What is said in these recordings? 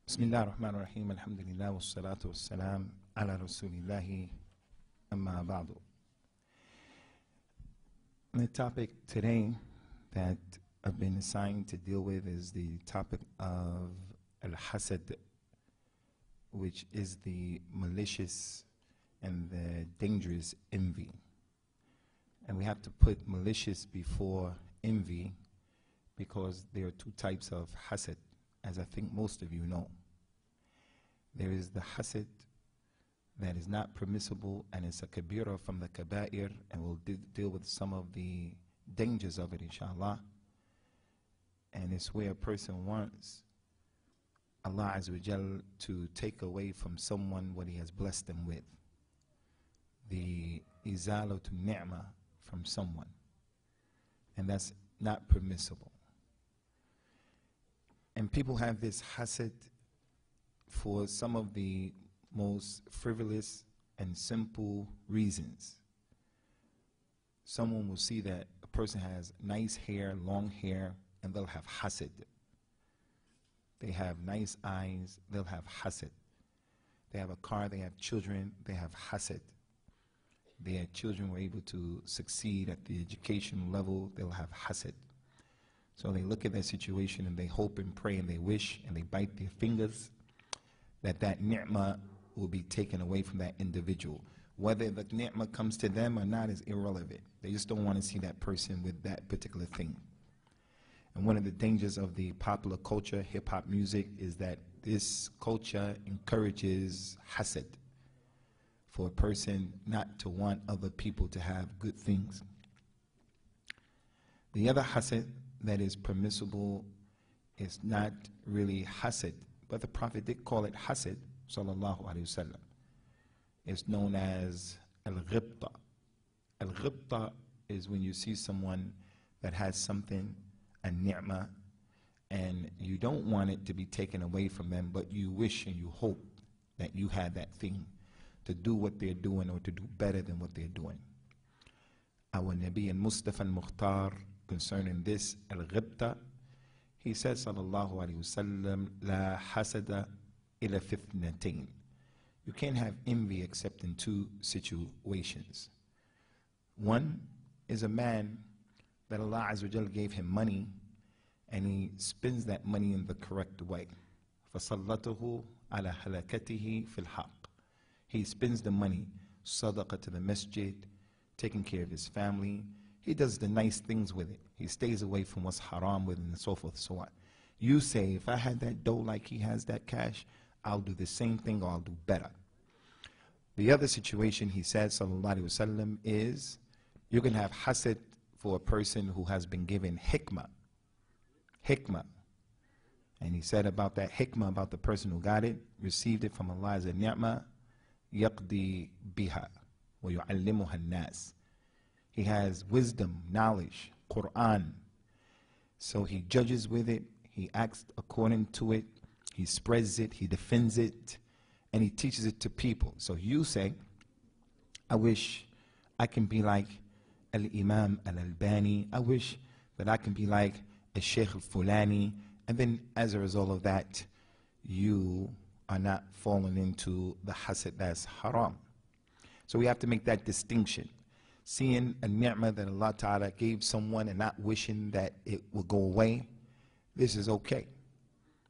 Bismillah ar-Rahman ar-Rahim, alhamdulillah, wa salatu wa salam, ala rasulillahi, amma ba'du. The topic today that I've been assigned to deal with is the topic of al-Hasad, which is the malicious and the dangerous envy. And we have to put malicious before envy because there are two types of hasad, as I think most of you know. There is the hasad that is not permissible, and it's a kabira from the kaba'ir, and we'll deal with some of the dangers of it, inshallah. And it's where a person wants Allah Azza wa Jal to take away from someone what He has blessed them with. The izalatu ni'mah from someone. And that's not permissible. And people have this hasad for some of the most frivolous and simple reasons. Someone will see that a person has nice hair, long hair, and they'll have hasad. They have nice eyes, they'll have hasad. They have a car, they have children, they have hasad. Their children were able to succeed at the educational level, they'll have hasad. So they look at that situation and they hope and pray and they wish and they bite their fingers that that ni'mah will be taken away from that individual. Whether the ni'mah comes to them or not is irrelevant. They just don't want to see that person with that particular thing. And one of the dangers of the popular culture, hip-hop music, is that this culture encourages hasad, for a person not to want other people to have good things. The other hasad that is permissible is not really hasad, but the Prophet did call it hasad, sallallahu alayhi wasallam. It's known as al-ghibta. Al-ghibta is when you see someone that has something, a ni'mah, and you don't want it to be taken away from them, but you wish and you hope that you had that thing to do what they're doing or to do better than what they're doing. Our Nabi and Mustafa al-Mukhtar, concerning this al-ghibta, he says, sallallahu alayhi wasallam, la hasada ila fitnatain. You can't have envy except in two situations. One is a man that Allah Azza wa Jal gave him money and he spends that money in the correct way. فَصَلَّتُهُ عَلَى هَلَكَتِهِ فِي الْحَقِّ. He spends the money, sadaqah to the masjid, taking care of his family. He does the nice things with it. He stays away from what's haram with it and so forth, so on. You say, if I had that dough like he has that cash, I'll do the same thing or I'll do better. The other situation, he said, sallallahu alayhi wasallam, is you can have hasad for a person who has been given hikmah. Hikmah. And he said about that hikmah, about the person who got it, received it from Allah as a ni'mah, yaqdi biha wa yu'allimuha an-nas. He has wisdom, knowledge, Quran. So he judges with it, he acts according to it, he spreads it, he defends it, and he teaches it to people. So you say, I wish I can be like al-Imam al-Albani, I wish that I can be like a Sheikh al-Fulani, and then as a result of that, you are not falling into the hasad that's haram. So we have to make that distinction. Seeing a ni'mah that Allah Ta'ala gave someone and not wishing that it will go away, this is okay.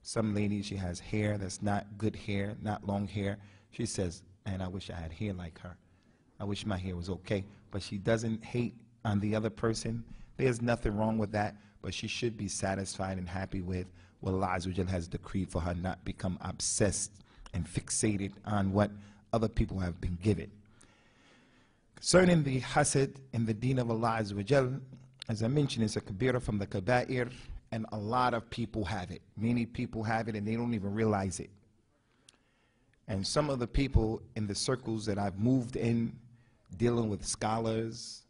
Some lady, she has hair that's not good hair, not long hair. She says, and I wish I had hair like her. I wish my hair was okay. But she doesn't hate on the other person. There's nothing wrong with that, but she should be satisfied and happy with what Allah Azza wa Jal has decreed for her, not become obsessed and fixated on what other people have been given. Concerning the hasad in the deen of Allah Azza wa Jal, as I mentioned, it's a kabira from the kaba'ir, and a lot of people have it. Many people have it and they don't even realize it. And some of the people in the circles that I've moved in, dealing with scholars,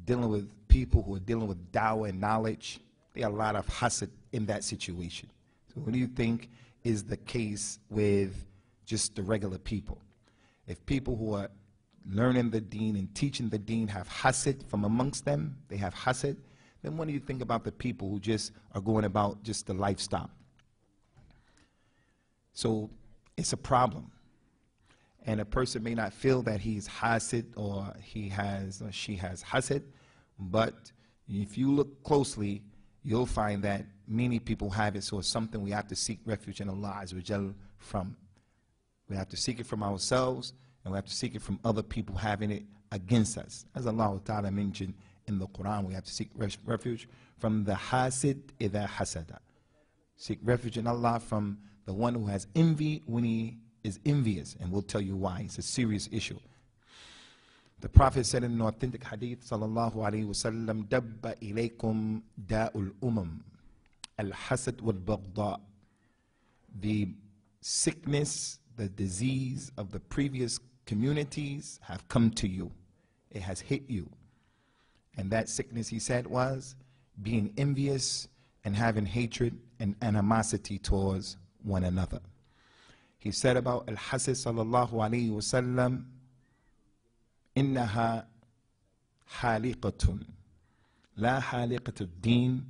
dealing with people who are dealing with dawah and knowledge, there are a lot of hasad in that situation. So what do you think is the case with just the regular people? If people who are learning the deen and teaching the deen have hasad from amongst them, they have hasad, then what do you think about the people who just are going about just the lifestyle? So it's a problem. And a person may not feel that he's Hasad or he has or she has Hasad, but if you look closely, you'll find that many people have it. So it's something we have to seek refuge in Allah Azza wa Jal from. We have to seek it from ourselves, and we have to seek it from other people having it against us. As Allah Ta'ala mentioned in the Quran, we have to seek refuge from the Hasid idha hasada. Seek refuge in Allah from the one who has envy when he is envious, and we'll tell you why. It's a serious issue. The Prophet said in an authentic hadith, sallallahu alayhi wa sallam, dabba ilaykum da'ul umam, al-hasad wal-baghdha. The sickness, the disease of the previous communities have come to you. It has hit you. And that sickness, he said, was being envious and having hatred and animosity towards one another. He said about al-hasad, sallallahu alayhi wa sallam, إنها حالقة لا حالقة الدين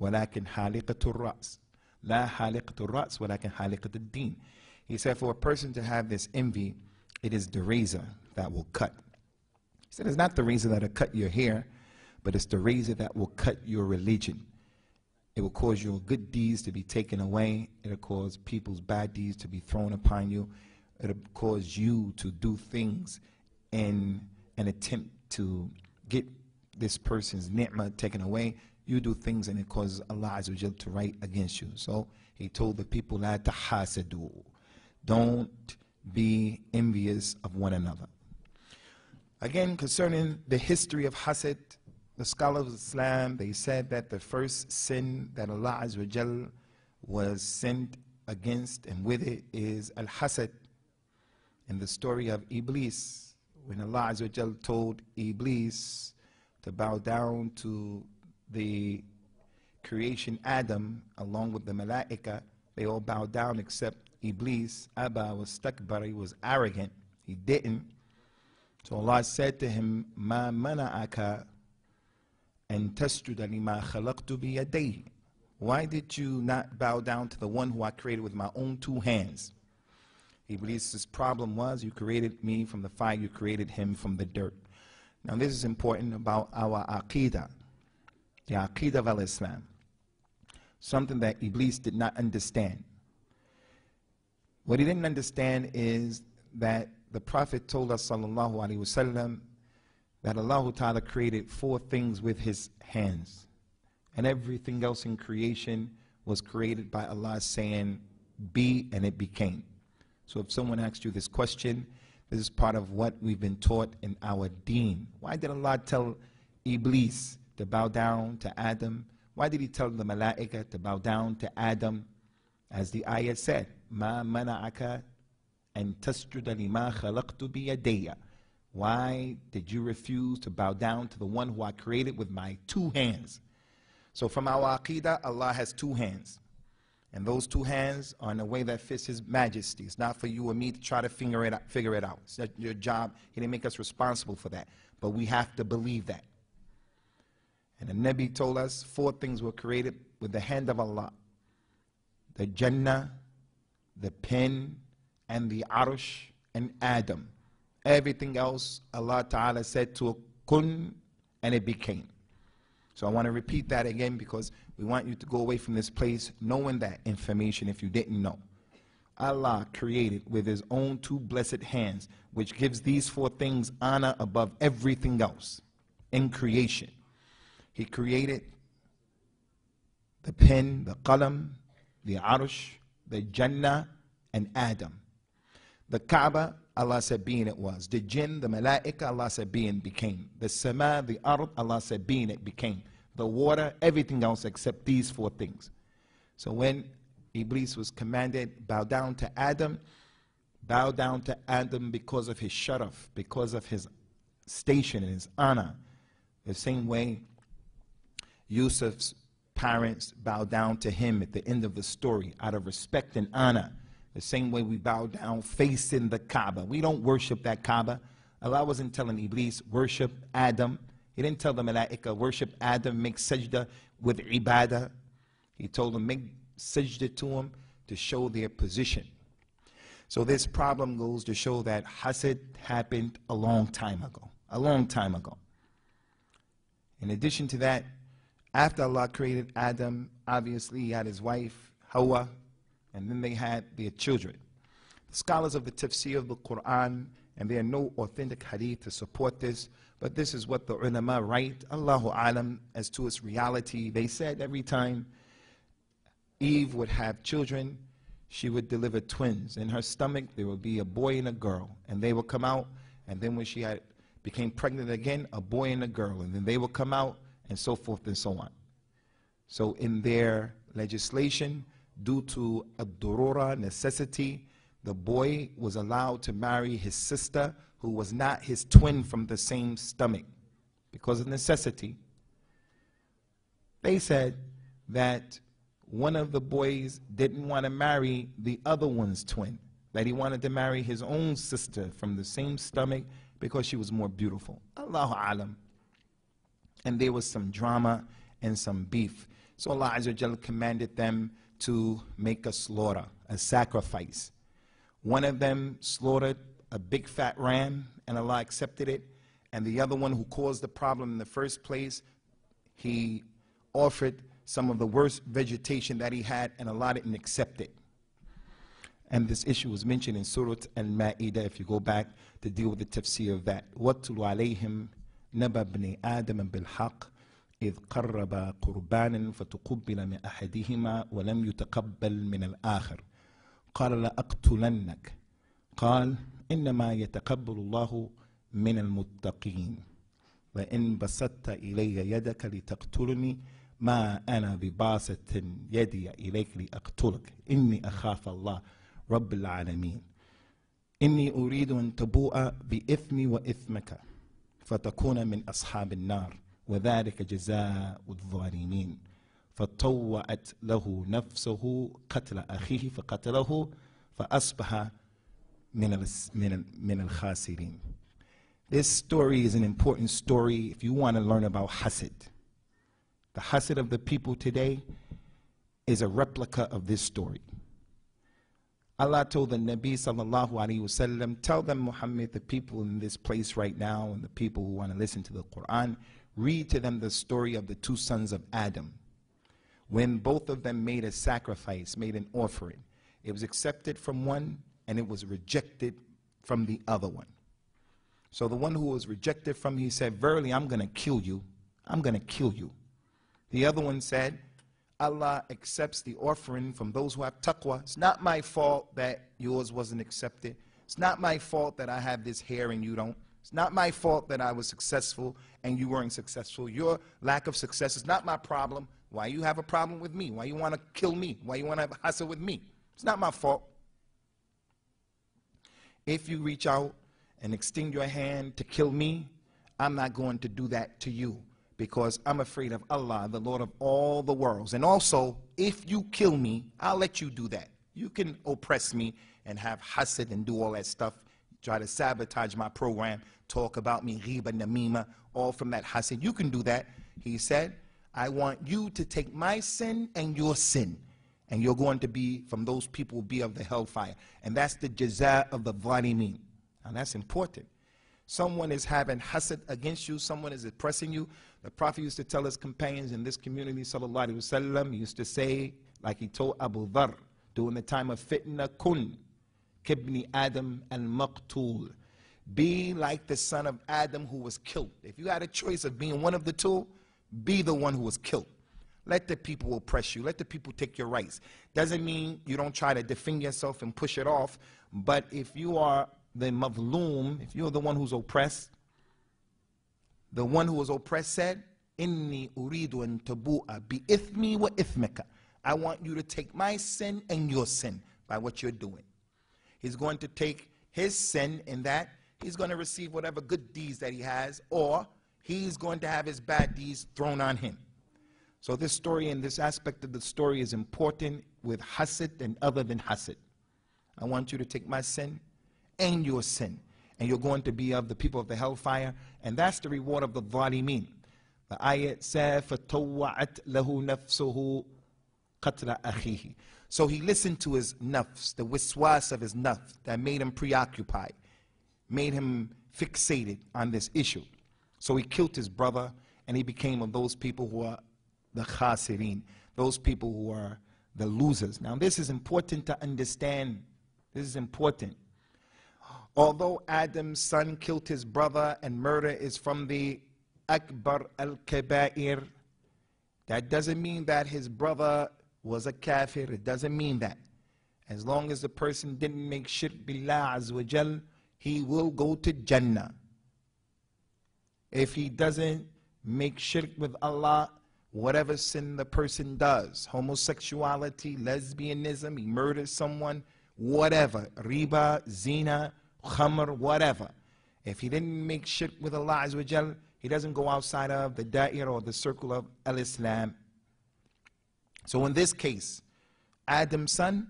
ولكن حالقة الرأس لا حالقة الرأس ولكن حالقة الدين. He said, for a person to have this envy, it is the razor that will cut. He said, it's not the razor that will cut your hair, but it's the razor that will cut your religion. It will cause your good deeds to be taken away. It will cause people's bad deeds to be thrown upon you. It will cause you to do things in an attempt to get this person's ni'mah taken away. You do things and it causes Allah Azza wa Jal to write against you. So he told the people, la tahasadu. Don't be envious of one another. Again, concerning the history of hasad, the scholars of Islam, they said that the first sin that Allah Azza wa Jal was sent against and with it is al-hasad. In the story of Iblis, when Allah Azza wa Jal told Iblis to bow down to the creation Adam along with the Malaika, they all bowed down except Iblis. Abba was stakbar, he was arrogant, he didn't. So Allah said to him, Ma mana'aka an tasjuda lima khalaqtu biyadayhi. Why did you not bow down to the one who I created with my own two hands? Iblis' problem was, you created me from the fire, you created him from the dirt. Now this is important about our aqidah, the aqidah of al-Islam. Something that Iblis did not understand. What he didn't understand is that the Prophet told us, sallallahu alaihi wasallam, that Allah Ta'ala created four things with his hands. And everything else in creation was created by Allah saying, be, and it became. So if someone asks you this question, this is part of what we've been taught in our deen. Why did Allah tell Iblis to bow down to Adam? Why did he tell the Malaika to bow down to Adam? As the ayah said, Ma mana'aka an tasjuda lima khalaqtu biyadayya. Why did you refuse to bow down to the one who I created with my two hands? So from our aqidah, Allah has two hands. And those two hands are in a way that fits his majesty. It's not for you or me to try to figure it out. It's not your job. He didn't make us responsible for that. But we have to believe that. And the Nabi told us four things were created with the hand of Allah. The Jannah, the pen, and the Arsh, and Adam. Everything else, Allah Ta'ala said to kun, and it became. So I want to repeat that again because we want you to go away from this place knowing that information if you didn't know. Allah created with his own two blessed hands, which gives these four things honor above everything else in creation. He created the pen, the qalam, the arsh, the Jannah, and Adam. The Kaaba, Allah said being it was. The jinn, the malaika, Allah said being became. The sama, the ard, Allah said being it became. The water, everything else except these four things. So when Iblis was commanded, bow down to Adam because of his sharaf, because of his station and his honor. The same way Yusuf's parents bowed down to him at the end of the story out of respect and honor. The same way we bow down facing the Kaaba. We don't worship that Kaaba. Allah wasn't telling Iblis, worship Adam. He didn't tell the Malaika, worship Adam, make sajda with ibadah. He told them, make sajda to him to show their position. So this problem goes to show that Hasad happened a long time ago. A long time ago. In addition to that, after Allah created Adam, obviously he had his wife, Hawa, and then they had their children. The scholars of the tafsir of the Quran, and there are no authentic hadith to support this, but this is what the ulama write, Allahu alam, as to its reality. They said every time Eve would have children, she would deliver twins. In her stomach, there would be a boy and a girl, and they would come out, and then when she became pregnant again, a boy and a girl, and then they would come out, and so forth and so on. So in their legislation, due to a durura, necessity, the boy was allowed to marry his sister, who was not his twin from the same stomach, because of necessity. They said that one of the boys didn't want to marry the other one's twin, that he wanted to marry his own sister from the same stomach because she was more beautiful. Allahu alam. And there was some drama and some beef. So Allah Azza wa Jalla commanded them to make a slaughter, a sacrifice. One of them slaughtered a big fat ram, and Allah accepted it. And the other one, who caused the problem in the first place, he offered some of the worst vegetation that he had, and Allah didn't accept it. And this issue was mentioned in Surah Al-Ma'idah, if you go back to deal with the tafsir of that. وَاتْلُ عَلَيْهِمْ نَبَى بْنِي آدَمَ بِالْحَقِّ إِذْ قَرَّبَا قُرْبَانًا فَتُقُبِّلَ مِنْ أَحَدِهِمَا وَلَمْ يُتَقَبَّلْ مِنَ الْآخَرِ قَالَ لَأَقْتُلَنَّكَ قال إنما يتقبل الله من المتقين وإن بسطت إلي يدك لتقتلني ما أنا بباسط يدي إليك لأقتلك إني أخاف الله رب العالمين إني أريد أن تبوء بإثمي وإثمك فتكون من أصحاب النار وذلك جزاء الظالمين فطوعت له نفسه قتل أخيه فقتله فأصبح من الخاسرين. This story is an important story if you want to learn about Hasad. The Hasad of the people today is a replica of this story. Allah told the Nabi sallallahu alaihi wasallam, tell them, Muhammad, the people in this place right now and the people who want to listen to the Quran, read to them the story of the two sons of Adam. When both of them made a sacrifice, made an offering, it was accepted from one and it was rejected from the other one. So the one who was rejected from, he said, verily, I'm going to kill you. I'm going to kill you. The other one said, Allah accepts the offering from those who have taqwa. It's not my fault that yours wasn't accepted. It's not my fault that I have this hair and you don't. It's not my fault that I was successful and you weren't successful. Your lack of success is not my problem. Why you have a problem with me? Why you want to kill me? Why you want to have a hassle with me? It's not my fault. If you reach out and extend your hand to kill me, I'm not going to do that to you because I'm afraid of Allah, the Lord of all the worlds. And also, if you kill me, I'll let you do that. You can oppress me and have hasad and do all that stuff, try to sabotage my program, talk about me, ghiba, namima, all from that hasad. You can do that. He said, I want you to take my sin and your sin, and you're going to be from those people who be of the hellfire. And that's the jaza of the zalimin. And that's important. Someone is having hasad against you, someone is oppressing you. The Prophet used to tell his companions in this community, sallallahu alaihi wasallam, he used to say, like he told Abu Dhar, during the time of fitna, kun kibni Adam al-maqtul. Be like the son of Adam who was killed. If you had a choice of being one of the two, be the one who was killed. Let the people oppress you. Let the people take your rights. Doesn't mean you don't try to defend yourself and push it off. But if you are the mazloom, if you're the one who's oppressed, the one who was oppressed said, Inni uridu an tabu'a bi ithmi wa ithmika. I want you to take my sin and your sin by what you're doing. He's going to take his sin in that he's going to receive whatever good deeds that he has, or he's going to have his bad deeds thrown on him. So this story and this aspect of the story is important with hasad and other than hasad. I want you to take my sin and your sin, and you're going to be of the people of the hellfire, and that's the reward of the zalimin. The ayat said, فَتَوَّعَتْ لَهُ نَفْسُهُ قتل أخيه. So he listened to his nafs, the wiswas of his nafs that made him preoccupied, made him fixated on this issue. So he killed his brother, and he became of those people who are the khasirin, those people who are the losers. Now this is important to understand. This is important. Although Adam's son killed his brother and murder is from the Akbar al-Kabair, that doesn't mean that his brother was a kafir. It doesn't mean that. As long as the person didn't make shirk billah azza wa jal, he will go to Jannah. If he doesn't make shirk with Allah, whatever sin the person does, homosexuality, lesbianism, he murders someone, whatever, riba, zina, khamr, whatever. If he didn't make shirk with Allah azza wa jal, he doesn't go outside of the da'ir or the circle of al-Islam. So in this case, Adam's son,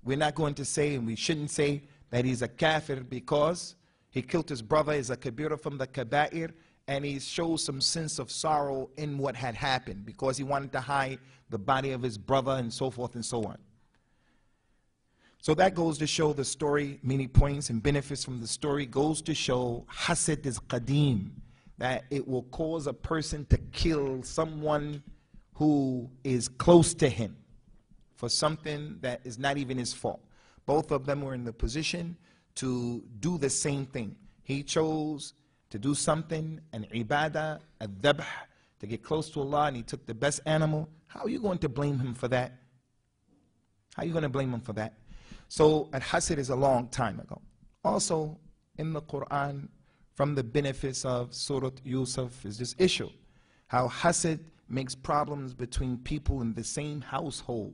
we're not going to say, and we shouldn't say, that he's a kafir because he killed his brother, is a kabira from the kaba'ir, and he shows some sense of sorrow in what had happened because he wanted to hide the body of his brother and so forth and so on. So that goes to show the story, many points and benefits from the story, goes to show hasad is qadim, that it will cause a person to kill someone who is close to him for something that is not even his fault. Both of them were in the position to do the same thing. He chose to do something, an ibadah, a dhabh, to get close to Allah, and he took the best animal. How are you going to blame him for that? How are you going to blame him for that? So, al-hasad is a long time ago. Also, in the Quran, from the benefits of Surah Yusuf is this issue, how hasad makes problems between people in the same household.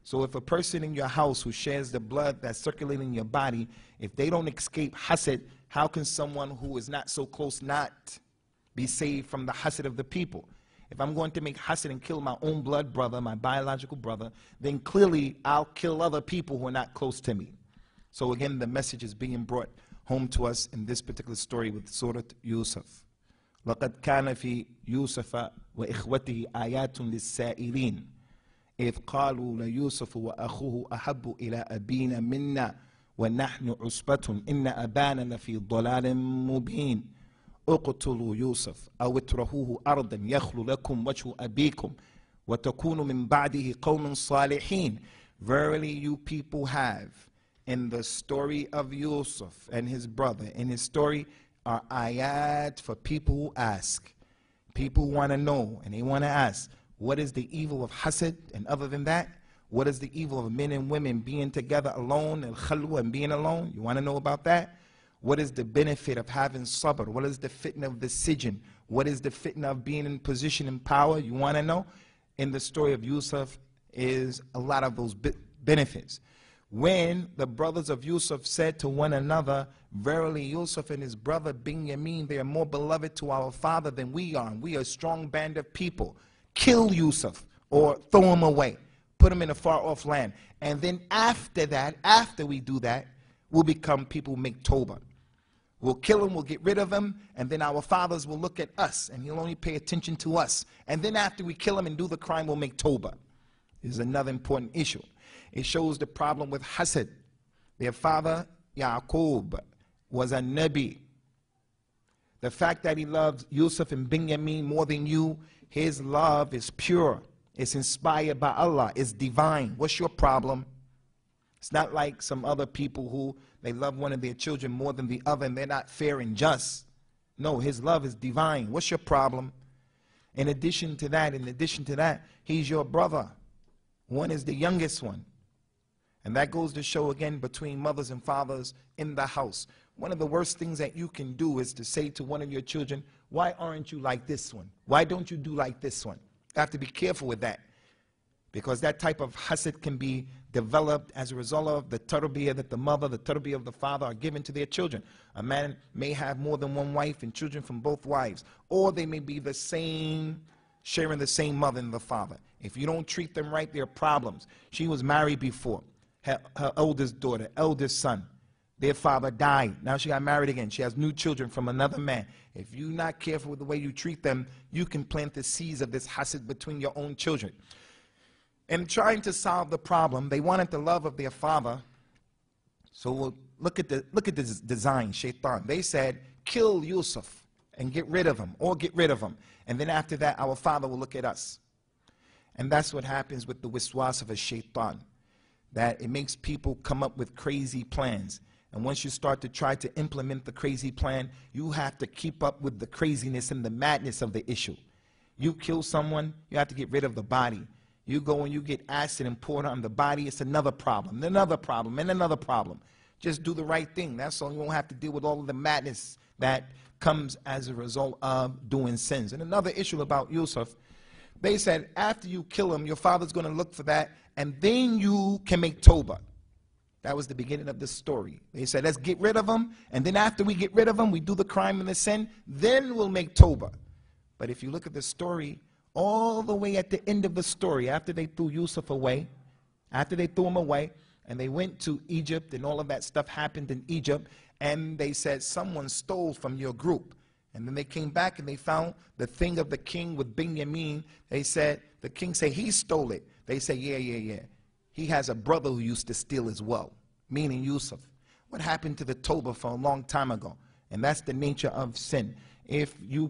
So if a person in your house who shares the blood that's circulating in your body, if they don't escape hasad, how can someone who is not so close not be saved from the hasad of the people? If I'm going to make hasad and kill my own blood brother, my biological brother, then clearly I'll kill other people who are not close to me. So again, the message is being brought home to us in this particular story with Surah Yusuf. لَقَدْ كَانَ فِي يُوسُفَ وَإِخْوَتِهِ آيَاتٌ لِلسَّائِلِينَ إِذْ قَالُوا لَيُوسُفُ وَأَخُوهُ أَحَبُّ إِلَىٰ أَبِينَا مِنَّا وَنَحْنُ عُصْبَةٌ إِنَّ أَبَانَ لَفِي ضَلَالٍ مُبِينٍ اقتلوا يوسف أو اطرحوه أرضا يخل لكم وجه أبيكم وتكونوا من بعده قوم صالحين. Verily you people have in the story of Yusuf and his brother, in his story are ayat for people who ask. People want to know and they want to ask, what is the evil of hasad? And other than that, what is the evil of men and women being together alone, al-khalwa, and being alone? You want to know about that? What is the benefit of having sabr? What is the fitna of the sijn? What is the fitna of being in position and power? You want to know? In the story of Yusuf is a lot of those benefits. When the brothers of Yusuf said to one another, verily Yusuf and his brother Binyamin, they are more beloved to our father than we are, and we are a strong band of people. Kill Yusuf or throw him away. Put him in a far off land. And then after that, after we do that, we'll become people who make tawbah. We'll kill him, we'll get rid of him, and then our fathers will look at us, and he'll only pay attention to us. And then after we kill him and do the crime, we'll make tawbah. This is another important issue. It shows the problem with hasad. Their father, Yaqub, was a Nabi. The fact that he loves Yusuf and Binyamin more than you, his love is pure. It's inspired by Allah. It's divine. What's your problem? It's not like some other people who they love one of their children more than the other and they're not fair and just. No, his love is divine. What's your problem? In addition to that, he's your brother. One is the youngest one. And that goes to show again between mothers and fathers in the house. One of the worst things that you can do is to say to one of your children, why aren't you like this one? Why don't you do like this one? You have to be careful with that. Because that type of hasad can be developed as a result of the tarbiyah that the mother, the tarbiyah of the father are given to their children. A man may have more than one wife and children from both wives. Or they may be the same, sharing the same mother and the father. If you don't treat them right, there are problems. She was married before. Her oldest daughter, eldest son, their father died. Now she got married again. She has new children from another man. If you're not careful with the way you treat them, you can plant the seeds of this hasad between your own children. In trying to solve the problem, they wanted the love of their father. So we'll look at this design, shaitan. They said, kill Yusuf and get rid of him, or get rid of him. And then after that, our father will look at us. And that's what happens with the wiswas of a shaitan, that it makes people come up with crazy plans. And once you start to try to implement the crazy plan, you have to keep up with the craziness and the madness of the issue. You kill someone, you have to get rid of the body. You go and you get acid and poured on the body, it's another problem, and another problem, and another problem. Just do the right thing. That's all. You won't have to deal with all of the madness that comes as a result of doing sins. And another issue about Yusuf, they said after you kill him, your father's going to look for that, and then you can make tawbah. That was the beginning of the story. They said, let's get rid of him, and then after we get rid of him, we do the crime and the sin, then we'll make tawbah. But if you look at the story, all the way at the end of the story, after they threw Yusuf away, after they threw him away, and they went to Egypt, and all of that stuff happened in Egypt, and they said, someone stole from your group. And then they came back and they found the thing of the king with Binyamin. They said, the king said, he stole it. They said, yeah. He has a brother who used to steal as well, meaning Yusuf. What happened to the Tawbah for a long time ago? And that's the nature of sin. If we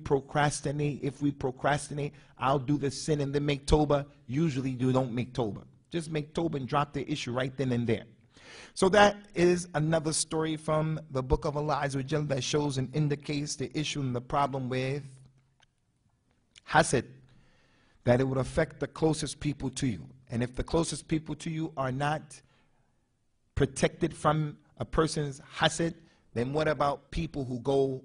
procrastinate, I'll do the sin and then make Tawbah. Usually you don't make Tawbah. Just make Tawbah and drop the issue right then and there. So that is another story from the book of Allah Azza wa Jal that shows and indicates the issue and the problem with Hasad, that it would affect the closest people to you. And if the closest people to you are not protected from a person's Hasad, then what about people who go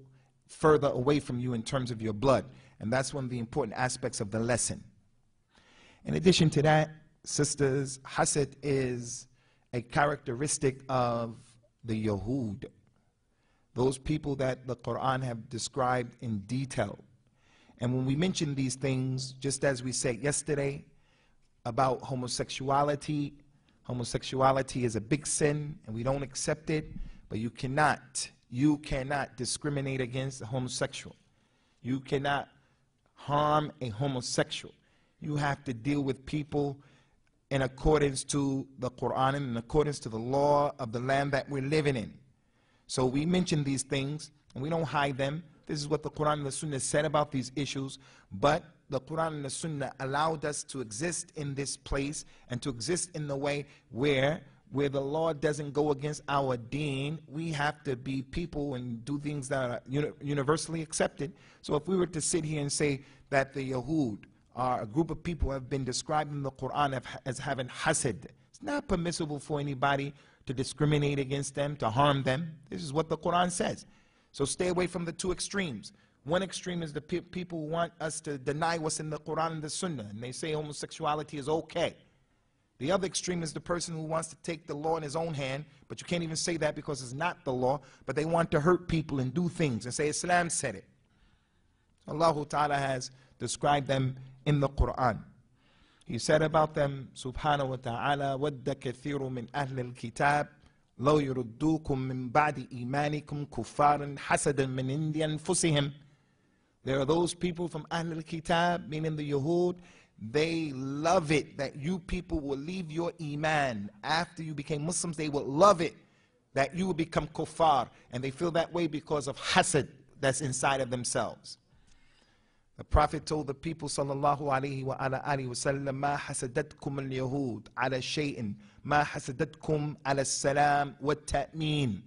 further away from you in terms of your blood? And that's one of the important aspects of the lesson. In addition to that, sisters, Hasad is a characteristic of the Yahud, those people that the Quran have described in detail. And when we mention these things, just as we said yesterday about homosexuality, homosexuality is a big sin and we don't accept it, but you cannot discriminate against a homosexual. You cannot harm a homosexual. You have to deal with people in accordance to the Quran and in accordance to the law of the land that we're living in. So we mention these things and we don't hide them. This is what the Quran and the Sunnah said about these issues, but the Quran and the Sunnah allowed us to exist in this place and to exist in the way where the law doesn't go against our deen. We have to be people and do things that are universally accepted. So if we were to sit here and say that the Yahud are a group of people who have been described in the Quran as having hasad, it's not permissible for anybody to discriminate against them, to harm them. This is what the Quran says. So stay away from the two extremes. One extreme is the people who want us to deny what's in the Quran and the Sunnah, and they say homosexuality is okay. The other extreme is the person who wants to take the law in his own hand, but you can't even say that because it's not the law, but they want to hurt people and do things and say Islam said it. Allah Ta'ala has described them in the Quran. He said about them, subhanahu wa ta'ala, وَدَّ كَثِيرٌ مِّنْ أَهْلِ الْكِتَابِ لَوْ يُرُدُّوكُم مِّن بَعْدِ إِيمَانِكُمْ كُفَّارًا حَسَدًا مِّنْ عِندِ أَنفُسِهِمْ. There are those people from Ahl al-Kitab, meaning the Yahud, they love it that you people will leave your Iman. After you became Muslims, they will love it that you will become kuffar. And they feel that way because of hasad that's inside of themselves. The Prophet told the people, sallallahu alayhi wa sallam, ma hasadatkum al-Yahud ala shay'in, ma hasadatkum ala salam wa ta'meen.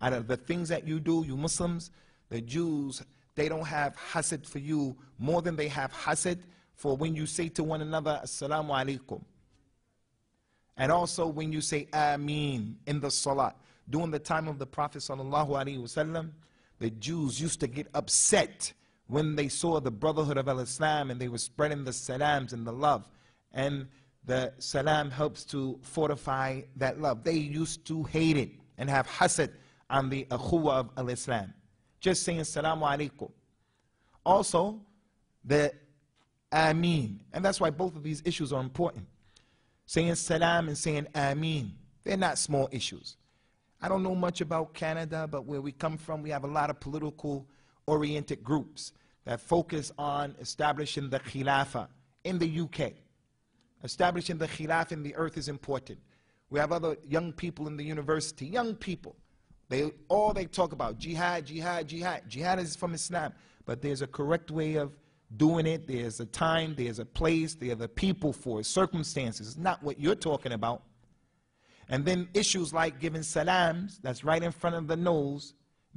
Out of the things that you do, you Muslims, the Jews, they don't have hasad for you more than they have hasad for when you say to one another, assalamu alaikum. And also when you say ameen in the salat. During the time of the Prophet sallallahu alaihi wasallam, the Jews used to get upset when they saw the brotherhood of al-Islam and they were spreading the salams and the love. And the salam helps to fortify that love. They used to hate it and have hasad on the akhuwa of al-Islam. Just saying assalamu alaikum. Also, the ameen. And that's why both of these issues are important. Saying salam and saying ameen. They're not small issues. I don't know much about Canada, but where we come from, we have a lot of political-oriented groups that focus on establishing the Khilafah in the UK. Establishing the khilaf in the earth is important. We have other young people in the university, young people. All they talk about, jihad, jihad, jihad. Jihad is from Islam, but there's a correct way of doing it. There's a time, there's a place, there are the people for it, circumstances. It's not what you're talking about. And then issues like giving salams, that's right in front of the nose,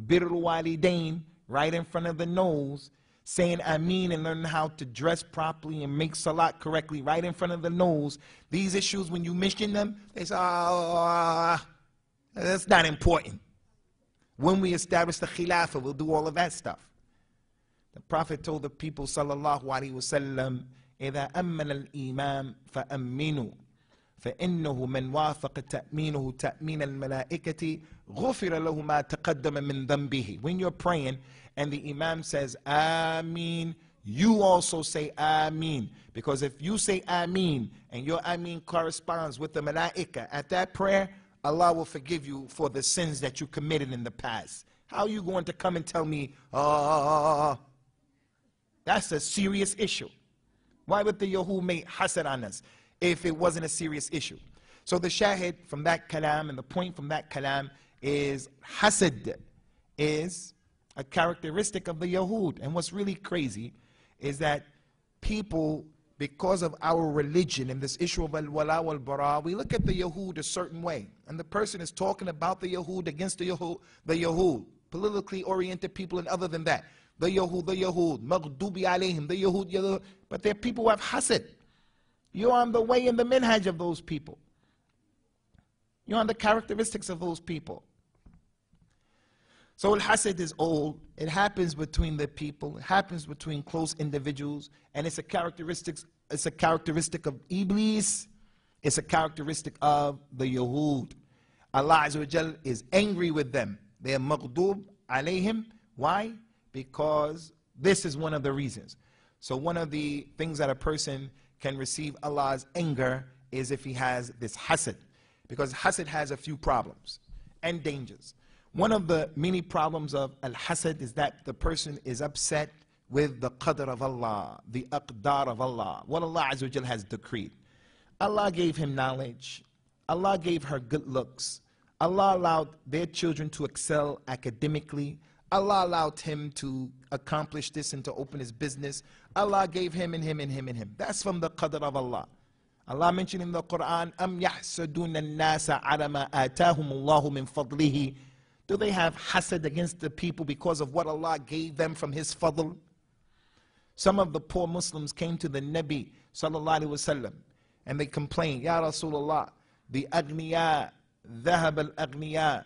birrul walidain, right in front of the nose, saying ameen and learning how to dress properly and make salat correctly right in front of the nose. These issues, when you mention them, they say, that's not important. When we establish the khilafah, we'll do all of that stuff. The Prophet told the people, sallallahu alaihi wasallam, إِذَا أَمَّنَ الْإِمَامِ فَأَمِّنُوا فإنه من وافق تأمينه تأمين الملائكة غفر له ما تقدم من ذنبه. When you're praying and the Imam says Ameen, you also say Ameen. Because if you say Ameen and your Ameen corresponds with the Malaika at that prayer, Allah will forgive you for the sins that you committed in the past. How are you going to come and tell me, that's a serious issue? Why would the Yahud make Hasad on us if it wasn't a serious issue? So the shahid from that kalam, and the point from that kalam, is Hasad is a characteristic of the Yahud. And what's really crazy is that people, because of our religion and this issue of al-wala wal-bara, we look at the Yahud a certain way. And the person is talking about the Yahud against the Yahud, politically oriented people, and other than that, the Yahud, maghdubi alayhim, the Yahud. But there are people who have Hasad. You're on the way in the minhaj of those people. You're on the characteristics of those people. So al-hasad is old. It happens between the people. It happens between close individuals. And it's a characteristic of Iblis. It's a characteristic of the Yahud. Allah Azza wa Jal is angry with them. They are maghdub alayhim. Why? Because this is one of the reasons. So one of the things that a person can receive Allah's anger is if he has this hasad. Because hasad has a few problems and dangers. One of the many problems of al-hasad is that the person is upset with the qadr of Allah, the aqdar of Allah, what Allah Azza wa Jal has decreed. Allah gave him knowledge. Allah gave her good looks. Allah allowed their children to excel academically. Allah allowed him to accomplish this and to open his business. Allah gave him and him and him and him. That's from the qadr of Allah. Allah mentioned in the Quran, أَمْ يَحْسَدُونَ النَّاسَ عَلَى مَا آتَاهُمُ اللَّهُ مِنْ فَضْلِهِ. Do they have hasad against the people because of what Allah gave them from His fadl? Some of the poor Muslims came to the Nabi sallallahu alaihi wasallam and they complained, Ya Rasulullah, the aghniya, dhahab al-aghniya,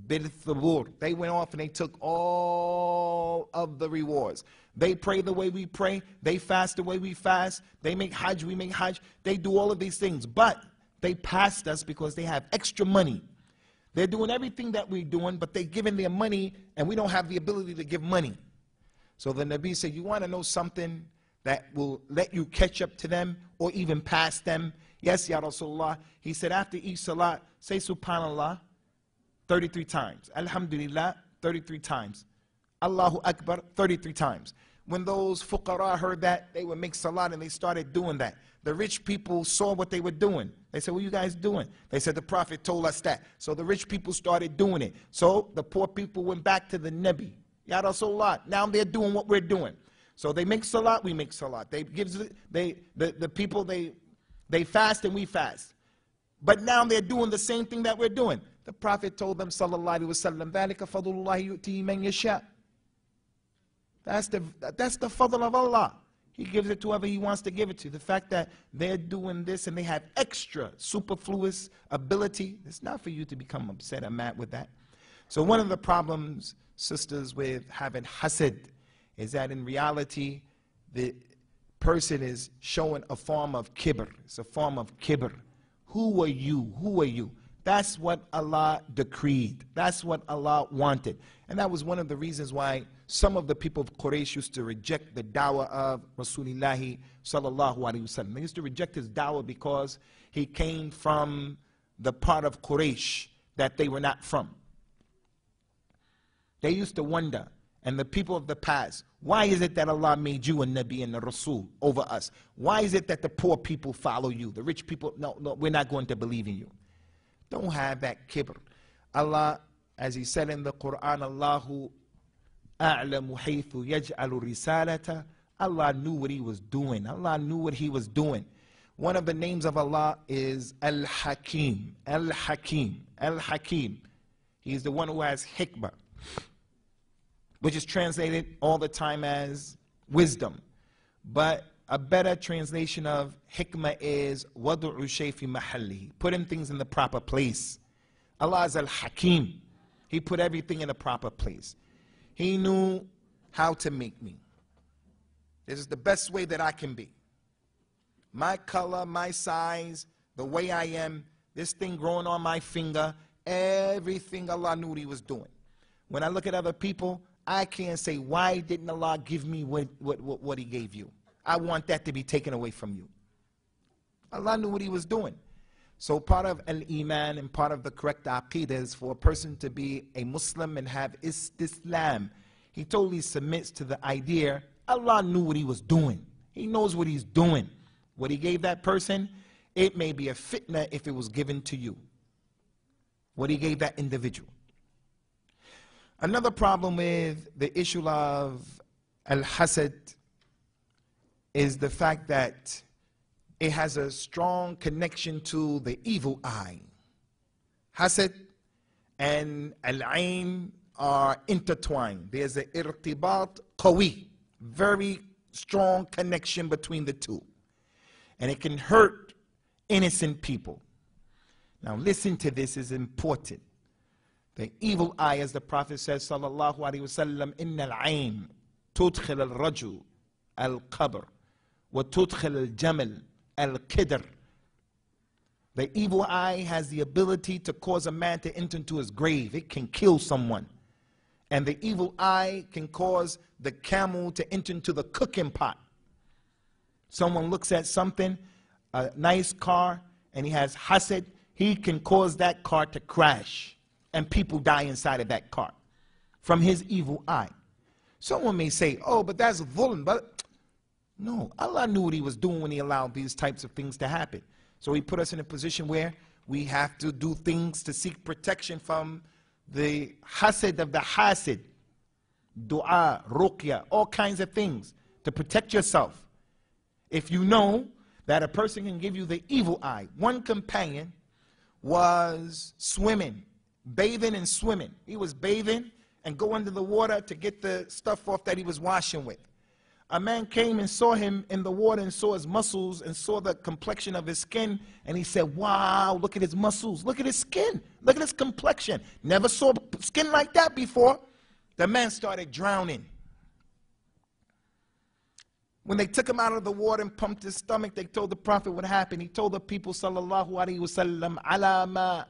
bil-thubur. They went off and they took all of the rewards. They pray the way we pray. They fast the way we fast. They make hajj, we make hajj. They do all of these things. But they passed us because they have extra money. They're doing everything that we're doing, but they're giving their money, and we don't have the ability to give money. So the Nabi said, you want to know something that will let you catch up to them or even pass them? Yes, Ya Rasulullah. He said, after each salat, say Subhanallah 33 times. Alhamdulillah 33 times. Allahu Akbar 33 times. When those fuqara heard that, they would make salat and they started doing that. The rich people saw what they were doing. They said, what are you guys doing? They said, the Prophet told us that. So the rich people started doing it. So the poor people went back to the Nabi. Ya Rasulullah, now they're doing what we're doing. So they make salat, we make salat. The people, they fast and we fast. But now they're doing the same thing that we're doing. The Prophet told them, sallallahu alaihi wasallam, ذَلِكَ فَضْلُ اللَّهِ يُؤْتِهِ مَنْ يَشَاءُ. That's the fadl of Allah. He gives it to whoever He wants to give it to. The fact that they're doing this and they have extra superfluous ability, it's not for you to become upset or mad with that. So one of the problems, sisters, with having hasad is that in reality, the person is showing a form of kibr. It's a form of kibr. Who are you? Who are you? That's what Allah decreed. That's what Allah wanted. And that was one of the reasons why some of the people of Quraysh used to reject the dawah of Rasulullah sallallahu alaihi wasallam. They used to reject his dawah because he came from the part of Quraysh that they were not from. They used to wonder, and the people of the past, why is it that Allah made you a Nabi and a Rasul over us? Why is it that the poor people follow you? The rich people, no, we're not going to believe in you. Don't have that kibr. Allah, as He said in the Quran, Allahu a'lamu haythu yaj'alu risalata. Allah knew what He was doing. Allah knew what He was doing. One of the names of Allah is Al-Hakim. Al-Hakim. Al-Hakim. He's the one who has hikmah, which is translated all the time as wisdom. But a better translation of hikmah is wadu'u shay fi mahallihi, putting things in the proper place. Allah is al-Hakim. He put everything in the proper place. He knew how to make me. This is the best way that I can be. My color, my size, the way I am, this thing growing on my finger, everything Allah knew what He was doing. When I look at other people, I can't say, why didn't Allah give me what He gave you? I want that to be taken away from you. Allah knew what He was doing. So part of al-Iman and part of the correct aqeedah is for a person to be a Muslim and have Islam. He totally submits to the idea, Allah knew what He was doing. He knows what He's doing. What He gave that person, it may be a fitna if it was given to you. What He gave that individual. Another problem with the issue of al-Hasad is the fact that it has a strong connection to the evil eye. Hasad and al-Ain are intertwined. There's an irtibat qawi, very strong connection between the two. And it can hurt innocent people. Now listen to this, is important. The evil eye, as the Prophet says, sallallahu alaihi wasallam, inna al-ayn tudkhil al-rajul al-qabr wa tudkhil al-jamal al-qidr. The evil eye has the ability to cause a man to enter into his grave. It can kill someone. And the evil eye can cause the camel to enter into the cooking pot. Someone looks at something, a nice car, and he has hasad, he can cause that car to crash, and people die inside of that car from his evil eye. Someone may say, oh, but that's dhulm. But no, Allah knew what He was doing when He allowed these types of things to happen. So He put us in a position where we have to do things to seek protection from the hasad of the hasid, dua, ruqya, all kinds of things to protect yourself. If you know that a person can give you the evil eye. One companion was swimming, bathing and swimming. He was bathing and go under the water to get the stuff off that he was washing with. A man came and saw him in the water and saw his muscles and saw the complexion of his skin, and he said, wow, look at his muscles, look at his skin, look at his complexion. Never saw skin like that before. The man started drowning. When they took him out of the water and pumped his stomach, they told the Prophet what happened. He told the people, sallallahu alaihi wasallam, ala ma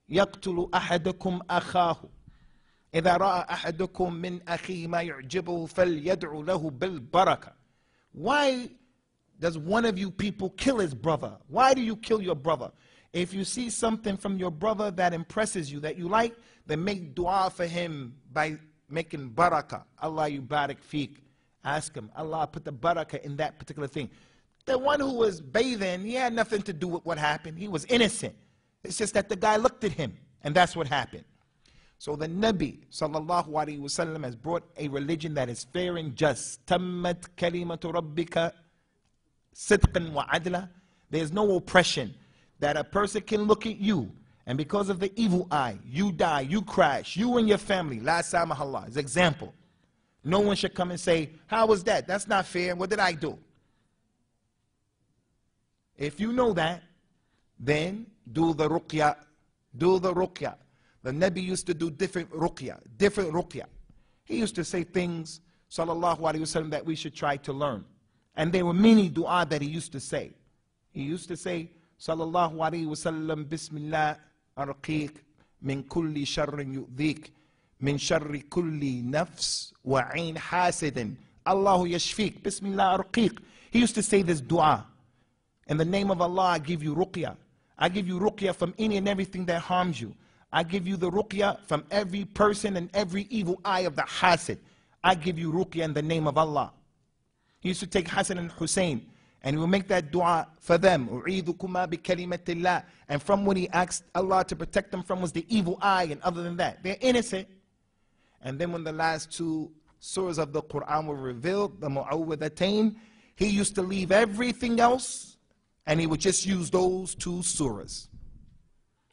yaqtulu ahadakum akhahu. إذا رأى أحدكم من أخيه ما يعجبه فليدعو له بالبركة. Why does one of you people kill his brother? Why do you kill your brother? If you see something from your brother that impresses you, that you like, then make dua for him by making barakah. Allah yubarak feek. Ask him, Allah put the barakah in that particular thing. The one who was bathing, he had nothing to do with what happened. He was innocent. It's just that the guy looked at him, and that's what happened. So the Nabi sallallahu alaihi wasallam has brought a religion that is fair and just. Tammat kalimatu rabbika sidqan wa adla. There's no oppression. That a person can look at you, and because of the evil eye, you die, you crash, you and your family. La samahallah. As example. No one should come and say, how was that? That's not fair. What did I do? If you know that, then do the ruqya. Do the ruqya. The Nabi used to do different ruqya. He used to say things, sallallahu alaihi wasallam, that we should try to learn. And there were many dua that he used to say. He used to say, sallallahu alaihi wasallam, bismillah arqiq min kulli sharrin yu'dhik min sharri kulli nafs wa ain hasidin. Allahu yashfik, bismillah arqiq. He used to say this dua. In the name of Allah, I give you ruqya. I give you ruqya from any and everything that harms you. I give you the ruqya from every person and every evil eye of the hasid. I give you ruqya in the name of Allah. He used to take Hassan and Hussein, and he would make that dua for them. أُعِيذُكُمَا بِكَلِمَةِ اللَّهِ. And from what he asked Allah to protect them from was the evil eye, and other than that, they're innocent. And then when the last two surahs of the Quran were revealed, the Mu'awwidhatayn, he used to leave everything else, and he would just use those two surahs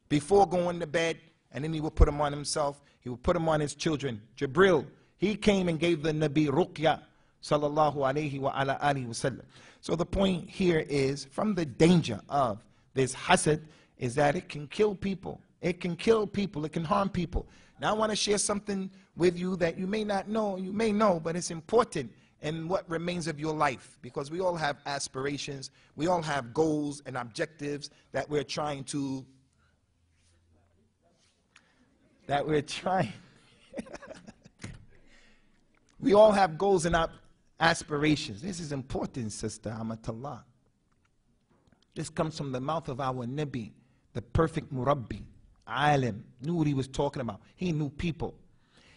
before going to bed, and then he would put them on himself. He would put them on his children. Jibril, he came and gave the Nabi ruqya, sallallahu alayhi wa ala alihi wa sallam. So the point here is, from the danger of this hasad, is that it can kill people. It can kill people. It can harm people. Now I want to share something with you that you may not know, you may know, but it's important in what remains of your life, because we all have aspirations, we all have goals and objectives that we're trying to, we all have goals and aspirations. This is important, sister Amatallah. This comes from the mouth of our Nabi, the perfect Murabbi, Alim, knew what he was talking about. He knew people.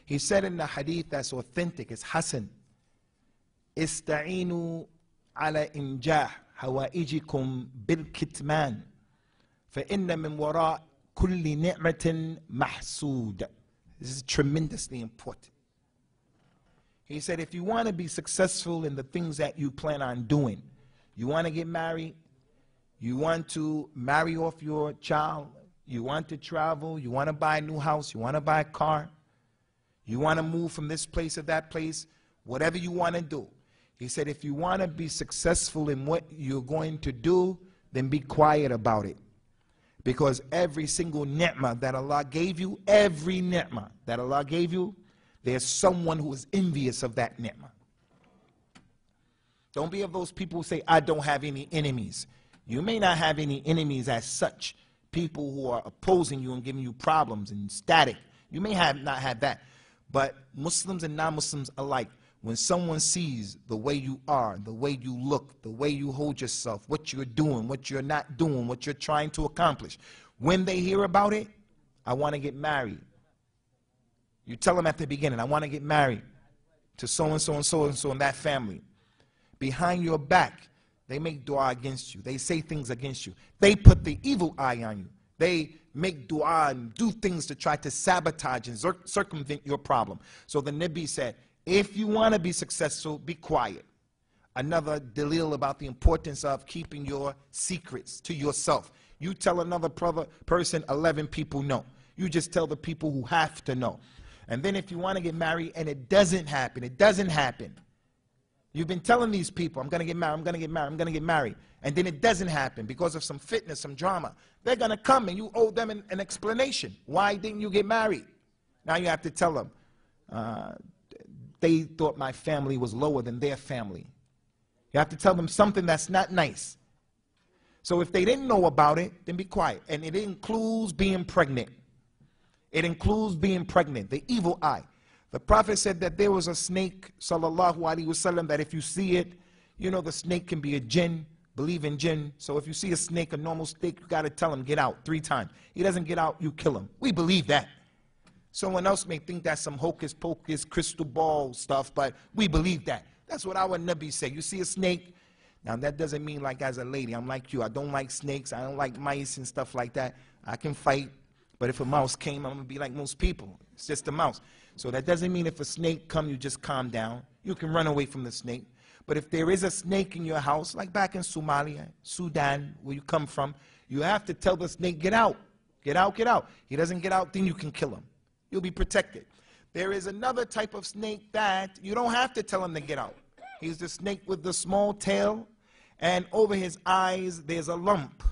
He said in the hadith that's authentic, it's Hasan, Ista'inu ala injah hawaijikum bil kitman fa inna min wara kulli ni'matin mahsud. This is tremendously important. He said, if you want to be successful in the things that you plan on doing, you want to get married, you want to marry off your child, you want to travel, you want to buy a new house, you want to buy a car, you want to move from this place to that place, whatever you want to do. He said, if you want to be successful in what you're going to do, then be quiet about it. Because every single ni'mah that Allah gave you, every ni'mah that Allah gave you, there's someone who is envious of that ni'mah. Don't be of those people who say, I don't have any enemies. You may not have any enemies as such, people who are opposing you and giving you problems and static. You may not have that. But Muslims and non-Muslims alike, when someone sees the way you are, the way you look, the way you hold yourself, what you're doing, what you're not doing, what you're trying to accomplish, when they hear about it, I want to get married. You tell them at the beginning, I want to get married to so-and-so and so-and-so in that family. Behind your back, they make dua against you. They say things against you. They put the evil eye on you. They make dua and do things to try to sabotage and circumvent your problem. So the Nabi said, if you want to be successful, be quiet. Another dalil about the importance of keeping your secrets to yourself. You tell another person, 11 people know. You just tell the people who have to know. And then if you want to get married and it doesn't happen, it doesn't happen. You've been telling these people, I'm going to get married, I'm going to get married, I'm going to get married. And then it doesn't happen because of some fitness, some drama. They're going to come and you owe them an explanation. Why didn't you get married? Now you have to tell them, they thought my family was lower than their family. You have to tell them something that's not nice. So if they didn't know about it, then be quiet. And it includes being pregnant. It includes being pregnant, the evil eye. The Prophet said that there was a snake, sallallahu alaihi wasallam, that if you see it, you know the snake can be a jinn, believe in jinn. So if you see a snake, a normal snake, you got to tell him, get out 3 times. He doesn't get out, you kill him. We believe that. Someone else may think that's some hocus pocus, crystal ball stuff, but we believe that. That's what our Nabi said. You see a snake? Now that doesn't mean like as a lady, I'm like you. I don't like snakes. I don't like mice and stuff like that. I can fight, but if a mouse came, I'm going to be like most people. It's just a mouse. So that doesn't mean if a snake comes, you just calm down. You can run away from the snake. But if there is a snake in your house, like back in Somalia, Sudan, where you come from, you have to tell the snake, get out. Get out, get out. He doesn't get out, then you can kill him. You'll be protected. There is another type of snake that you don't have to tell him to get out. He's the snake with the small tail, and over his eyes there's a lump.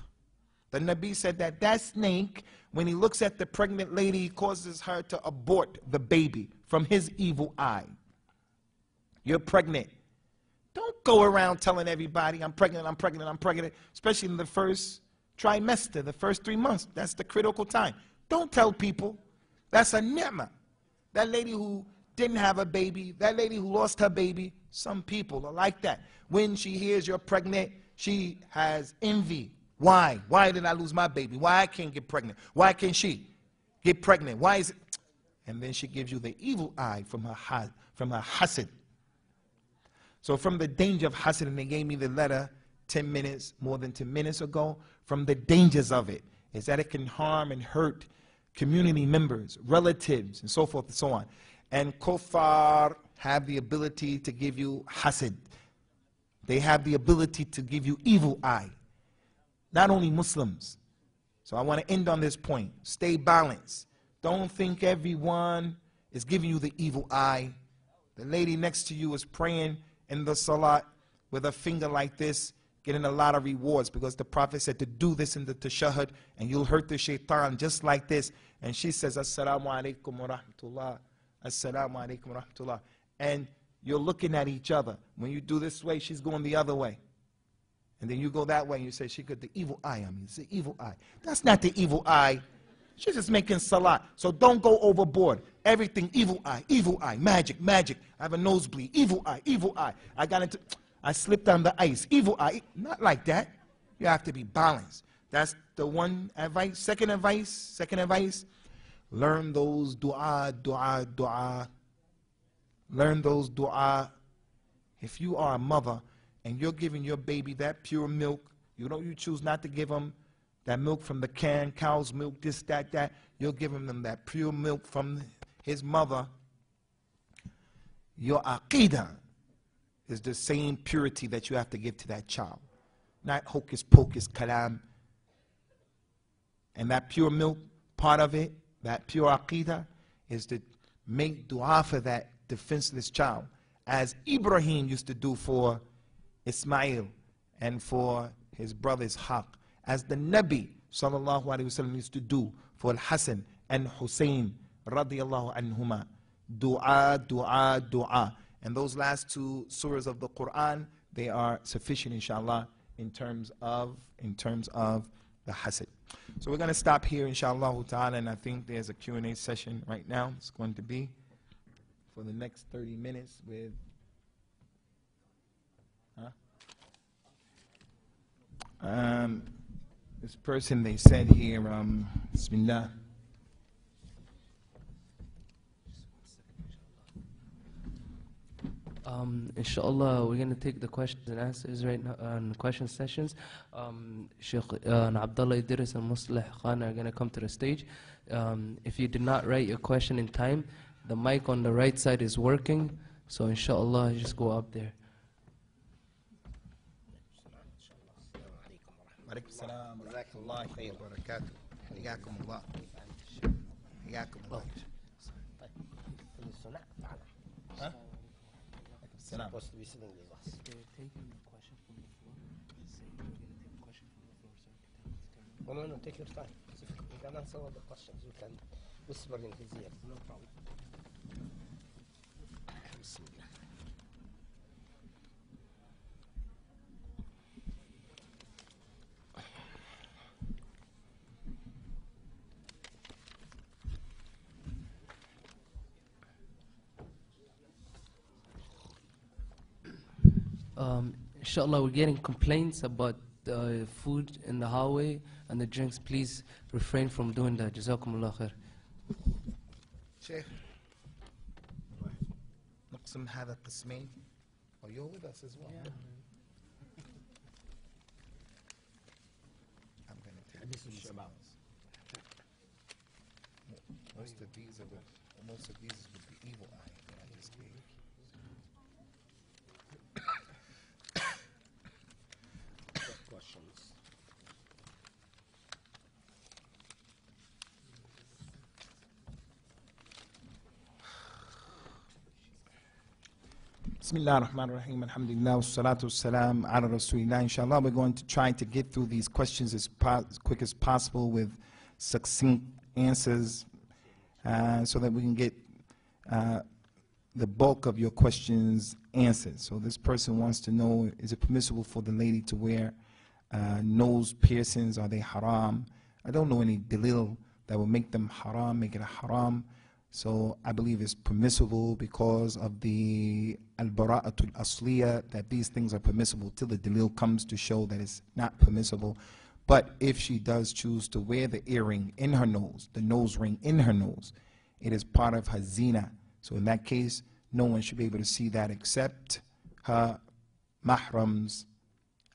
The Nabi said that that snake, when he looks at the pregnant lady, he causes her to abort the baby from his evil eye. You're pregnant. Don't go around telling everybody, I'm pregnant, I'm pregnant, I'm pregnant, especially in the first trimester, the first 3 months. That's the critical time. Don't tell people. That's a ni'mah. That lady who didn't have a baby, that lady who lost her baby, some people are like that. When she hears you're pregnant, she has envy. Why? Why did I lose my baby? Why I can't get pregnant? Why can't she get pregnant? Why is it? and then she gives you the evil eye from her hasad. So from the danger of hasad, and they gave me the letter 10 minutes, more than 10 minutes ago, from the dangers of it, is that it can harm and hurt community members, relatives, and so forth and so on. And kuffar have the ability to give you hasad. They have the ability to give you evil eye. Not only Muslims. So I want to end on this point. Stay balanced. Don't think everyone is giving you the evil eye. The lady next to you is praying in the salat with a finger like this, getting a lot of rewards, because the Prophet said to do this in the tashahhud and you'll hurt the shaitan just like this. And she says, Assalamu alaikum wa rahmatullah. Assalamu alaikum wa rahmatullah. And you're looking at each other. When you do this way, she's going the other way. And then you go that way and you say, she got the evil eye on me. It's the evil eye. That's not the evil eye. She's just making salat. So don't go overboard. Everything evil eye, magic, magic. I have a nosebleed, evil eye, evil eye. I slipped on the ice, evil eye. Not like that. You have to be balanced. That's the one advice. Second advice, learn those dua. Learn those dua. If you are a mother and you're giving your baby that pure milk, you choose not to give them that milk from the can, cow's milk, this, that. You're giving them that pure milk from his mother. Your aqidah is the same purity that you have to give to that child. Not hocus pocus kalam. And that pure milk, part of it, that pure aqidah, is to make dua for that defenseless child, as Ibrahim used to do for Ismail and for his brothers Haq, as the Nabi sallallahu alaihi wasallam used to do for Al-Hasan and Hussein radiyallahu anhuma. Dua, dua, dua. And those last two surahs of the Quran, they are sufficient inshallah in terms of the hasad. So we're going to stop here inshallah ta'ala, and I think there's a Q&A session right now. It's going to be for the next 30 minutes with this person. They said here, Bismillah. Inshallah, we're going to take the questions and answers right now on question sessions. Sheikh Abdullah Idris and Muslih Khan are going to come to the stage. If you did not write your question in time, the mic on the right side is working, so inshallah, just go up there. Supposed to be sitting with us. They're taking the question from the floor. Say we're going to take a question from the floor, so No, take your time. You can answer all the questions. You can whisper in his ear. No problem. Inshallah, we're getting complaints about the food in the hallway and the drinks. Please refrain from doing that. Jazakumullah khair. Sheikh, نقسم هذا قسمين. Oh, you're with us as well. Yeah. I'm going to take these amounts. Most of these is with the evil eye that I just gave. Questions. Bismillah ar-Rahman ar-Rahim, alhamdulillah, wassalatu wassalam ala rasulillah. Inshallah, we're going to try to get through these questions as quick as possible with succinct answers so that we can get the bulk of your questions answered. So this person wants to know, is it permissible for the lady to wear nose piercings? Are they haram? I don't know any dalil that will make them haram, make it a haram. So I believe it's permissible because of the al-bara'atul asliya, that these things are permissible till the dalil comes to show that it's not permissible. But if she does choose to wear the earring in her nose, the nose ring in her nose, It is part of her zina. So in that case, no one should be able to see that except her mahrams.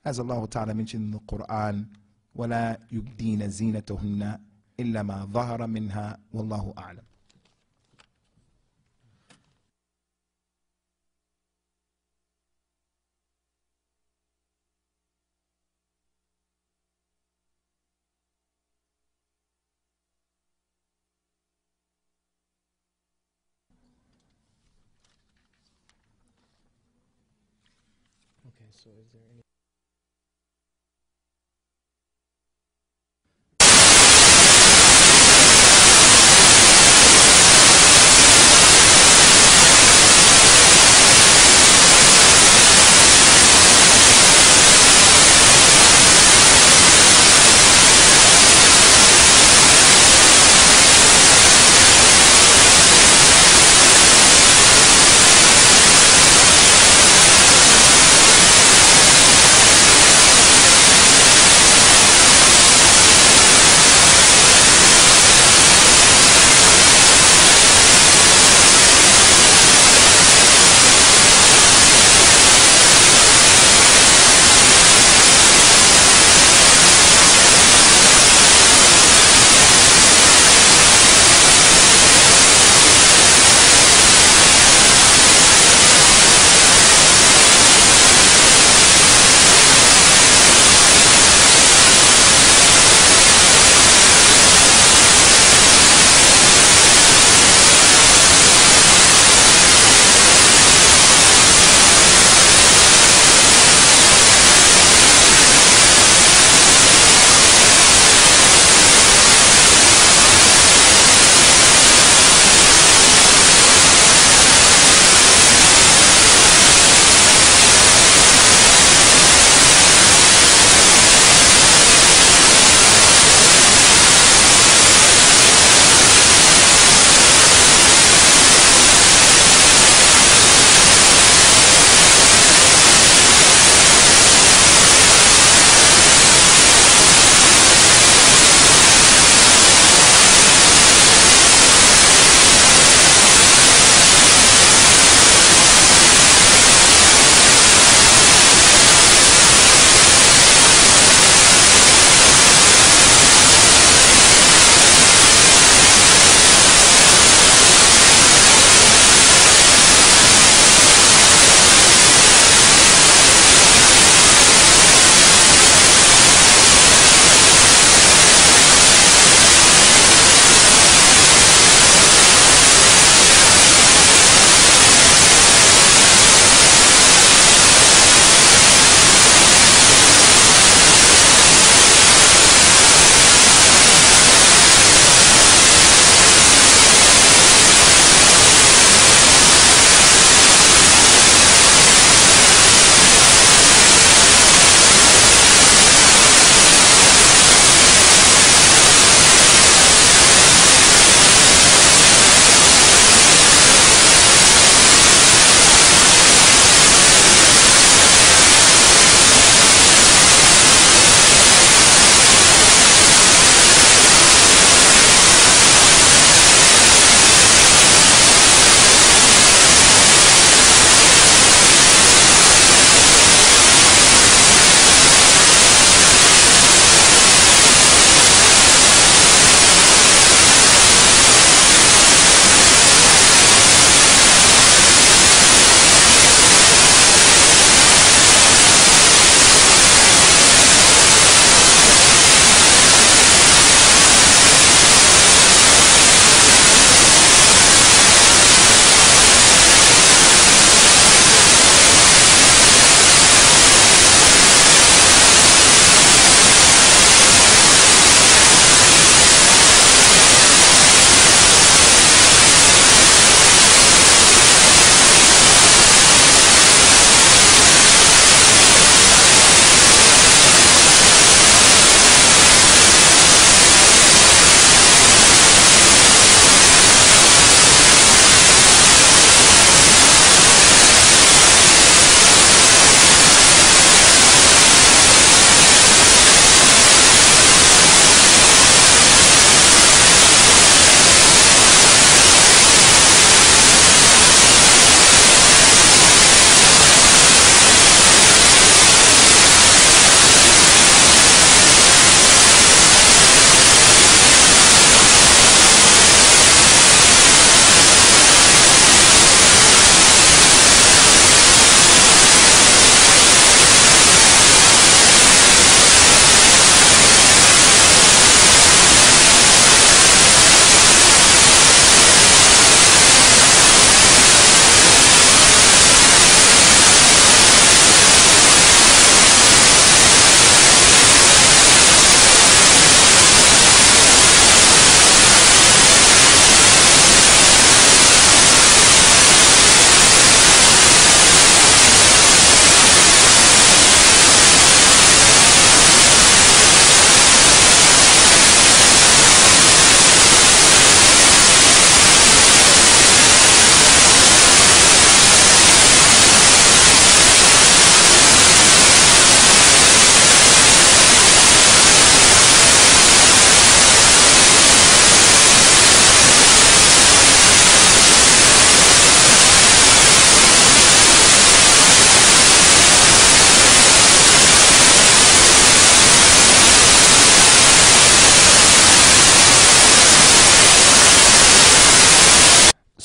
As Allah Ta'ala mentioned in the Quran, وَلَا يُبْدِينَ زِينَتُهُنَّ إِلَّا مَا ظَهَرَ مِنْهَا وَاللَّهُ أَعْلَمُ. Okay, so is there any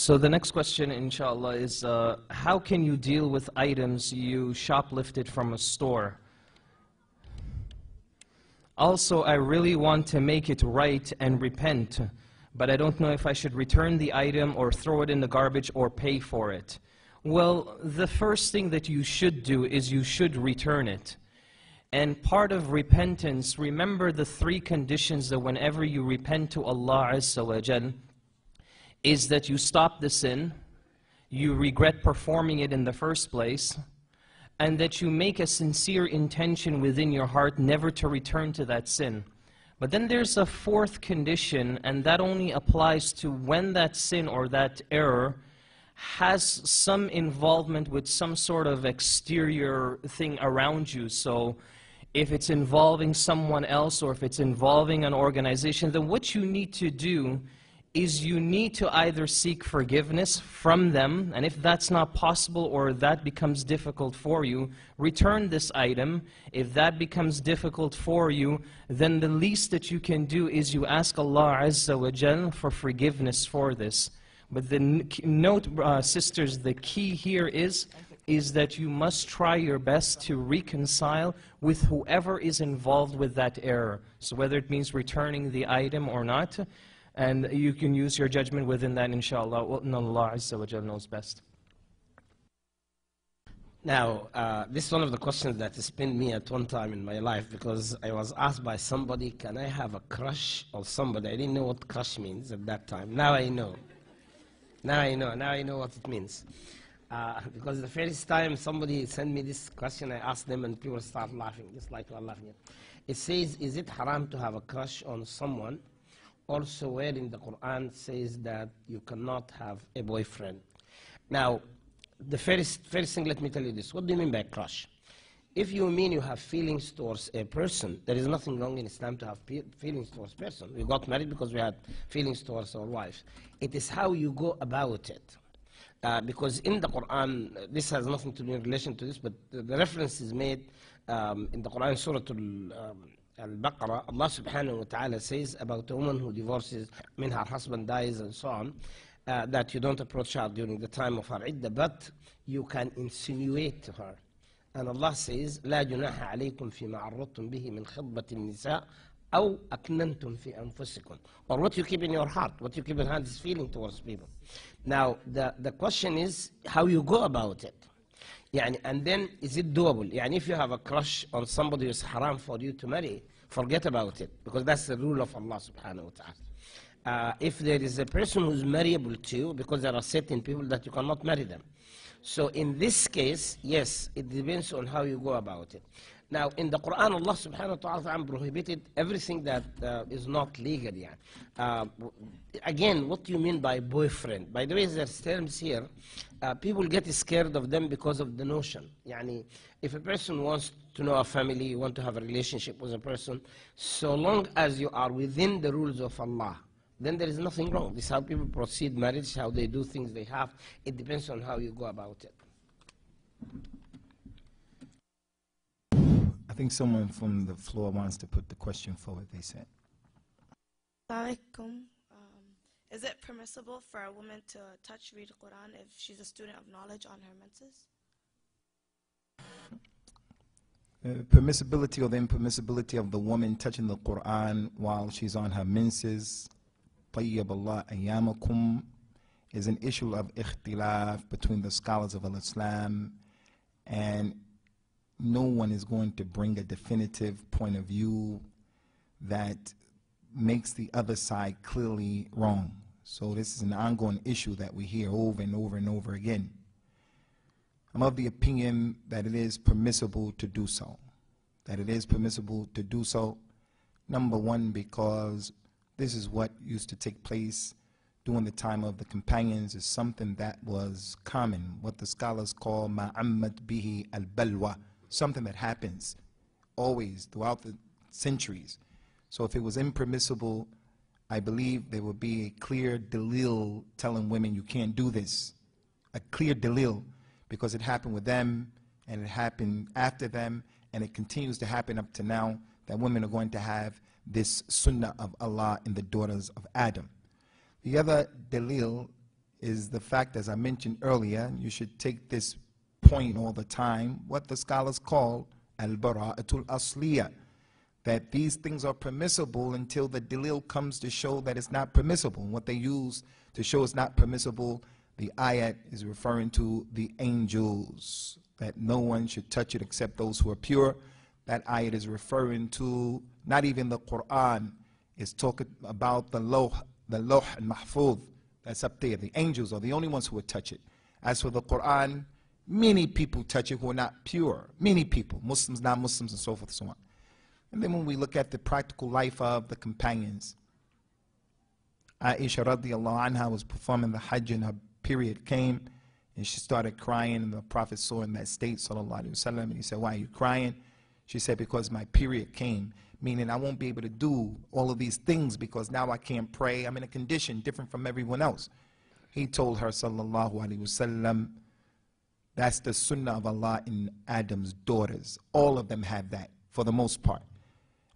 So the next question, inshallah, is how can you deal with items you shoplifted from a store? Also, I really want to make it right and repent, but I don't know if I should return the item or throw it in the garbage or pay for it. Well, the first thing that you should do is you should return it. And part of repentance, remember the three conditions that whenever you repent to Allah Azza wa Jal, is that you stop the sin, you regret performing it in the first place, and that you make a sincere intention within your heart never to return to that sin. But then there's a fourth condition, and that only applies to when that sin or that error has some involvement with some sort of exterior thing around you. So if it's involving someone else or if it's involving an organization, then what you need to do is you need to either seek forgiveness from them, and if that's not possible or that becomes difficult for you, return this item. If that becomes difficult for you, then the least that you can do is you ask Allah Azza wa Jal for forgiveness for this. But note, sisters, the key here is that you must try your best to reconcile with whoever is involved with that error. So whether it means returning the item or not, and you can use your judgment within that, inshallah. Allah Azza wa Jal knows best. Now, this is one of the questions that has pinned me at one time in my life, because I was asked by somebody, can I have a crush on somebody? I didn't know what crush means at that time. Now I know. Now I know what it means. Because the first time somebody sent me this question, I asked them and people start laughing, just like we're laughing. It says, is it haram to have a crush on someone? Also, where in the Quran says that you cannot have a boyfriend. Now, the first thing, let me tell you this. What do you mean by crush? If you mean you have feelings towards a person, there is nothing wrong in Islam to have feelings towards a person. We got married because we had feelings towards our wife. It is how you go about it. Because in the Quran, this has nothing to do in relation to this, but the reference is made in the Quran, Surah Al-Baqarah. Allah subhanahu wa ta'ala says about a woman who divorces, her husband dies and so on, that you don't approach her during the time of her iddah, but you can insinuate to her. And Allah says, لا جناح عليكم فيما عرضتم به من خطبة النساء أو أكننتم في أنفسكم. Or what you keep in your heart, what you keep in hand is feeling towards people. Now, the question is how you go about it. And then, is it doable? If you have a crush on somebody who's haram for you to marry, forget about it, because that's the rule of Allah subhanahu wa ta'ala. If there is a person who's marriable to you, because there are certain people that you cannot marry them. So in this case, yes, it depends on how you go about it. Now, in the Quran, Allah subhanahu wa ta'ala prohibited everything that is not legal. Again, what do you mean by boyfriend? By the way, there's terms here. People get scared of them because of the notion. If a person wants to know a family, you want to have a relationship with a person, so long as you are within the rules of Allah, then there is nothing wrong. This is how people proceed marriage, how they do things they have. It depends on how you go about it. I think someone from the floor wants to put the question forward, they said. Alaikum. Is it permissible for a woman to touch, read the Quran if she's a student of knowledge on her menses? Permissibility or the impermissibility of the woman touching the Quran while she's on her menses, طيب الله أيامكم, is an issue of ikhtilaf between the scholars of Islam, and no one is going to bring a definitive point of view that makes the other side clearly wrong. So this is an ongoing issue that we hear over and over and over again. I'm of the opinion that it is permissible to do so. That it is permissible to do so, number one, because this is what used to take place during the time of the companions. Is something that was common, what the scholars call ma'ammat bihi al-balwa, something that happens always throughout the centuries. So if it was impermissible, I believe there would be a clear dalil telling women you can't do this. A clear dalil, because it happened with them and it happened after them, and it continues to happen up to now, that women are going to have this sunnah of Allah in the daughters of Adam. The other dalil is the fact, as I mentioned earlier, you should take this point all the time, what the scholars call al-bara'atul asliya, that these things are permissible until the dalil comes to show that it's not permissible. And what they use to show it's not permissible, the ayat is referring to the angels, that no one should touch it except those who are pure. That ayat is referring to, not even the Quran, it's talking about the lawh al-mahfuz, that's up there. The angels are the only ones who would touch it. As for the Quran, many people touch it who are not pure. Many people, Muslims, non-Muslims, and so forth and so on. And then when we look at the practical life of the companions, Aisha radiallahu anha was performing the Hajj and her period came and she started crying, and the Prophet saw in that state, sallallahu alaihi wasallam, and he said, "Why are you crying?" She said, "Because my period came, meaning I won't be able to do all of these things because now I can't pray. I'm in a condition different from everyone else." He told her, sallallahu alaihi wasallam, that's the sunnah of Allah in Adam's daughters. All of them have that, for the most part.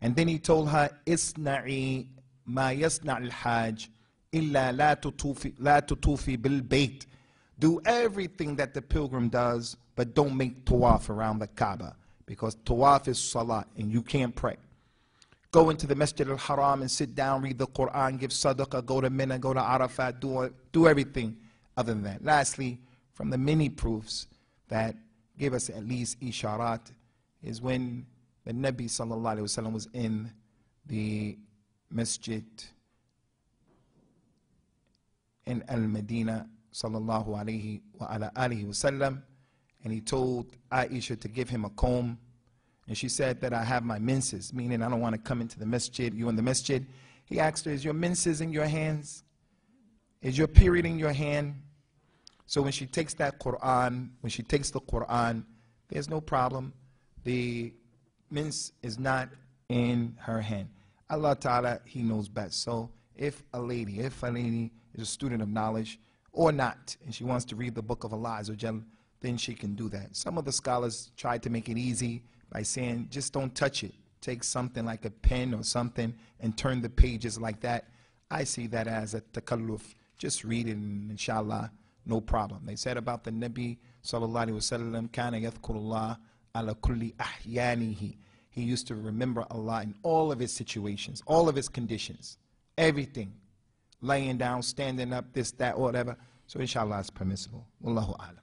And then he told her, "Isna'i ma yasna' al-hajj illa la tutufi bil bayt." Do everything that the pilgrim does, but don't make tawaf around the Kaaba, because tawaf is salat and you can't pray. Go into the Masjid al-Haram and sit down, read the Quran, give sadaqah, go to Mina, go to Arafat, do everything other than that. Lastly, from the many proofs that give us at least isharat is when the Nabi sallallahu alaihi wasallam was in the masjid in al-Medina sallallahu alaihi wa ala alihi wasallam, and he told Aisha to give him a comb, and she said that I have my menses, meaning I don't want to come into the masjid. You in the masjid? He asked her, "Is your menses in your hands? Is your period in your hand?" So when she takes that Quran, when she takes the Quran, there's no problem. The mens is not in her hand. Allah Ta'ala, He knows best. So if a lady is a student of knowledge or not, and she wants to read the book of Allah Azza wa Jal, then she can do that. Some of the scholars tried to make it easy by saying, just don't touch it. Take something like a pen or something and turn the pages like that. I see that as a takalluf. Just read it and inshallah, no problem. They said about the Nabi sallallahu alaihi wasallam, kana yadhkurullah ala kulli ahyanihi. He used to remember Allah in all of his situations, all of his conditions, everything. Laying down, standing up, this, that, whatever. So inshallah it's permissible. Wallahu a'lam.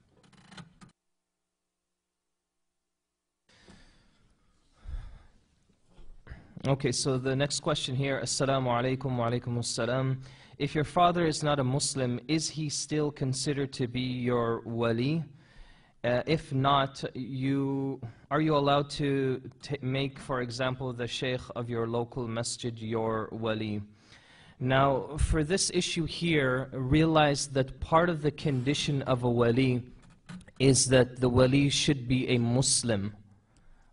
Okay, so the next question here, Assalamu alaikum wa alaikum assalam. If your father is not a Muslim, is he still considered to be your wali? If not, are you allowed to make, for example, the sheikh of your local masjid your wali? Now, for this issue here, realize that part of the condition of a wali is that the wali should be a Muslim.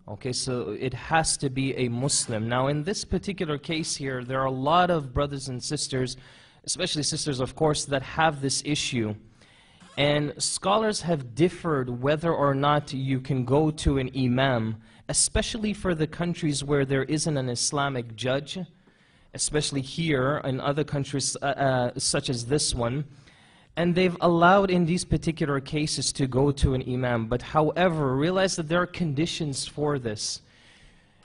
Okay, so it has to be a Muslim. Now, in this particular case here, there are a lot of brothers and sisters, especially sisters, of course, that have this issue. And scholars have differed whether or not you can go to an imam, especially for the countries where there isn't an Islamic judge, especially here in other countries such as this one. And they've allowed in these particular cases to go to an imam. But however, realize that there are conditions for this.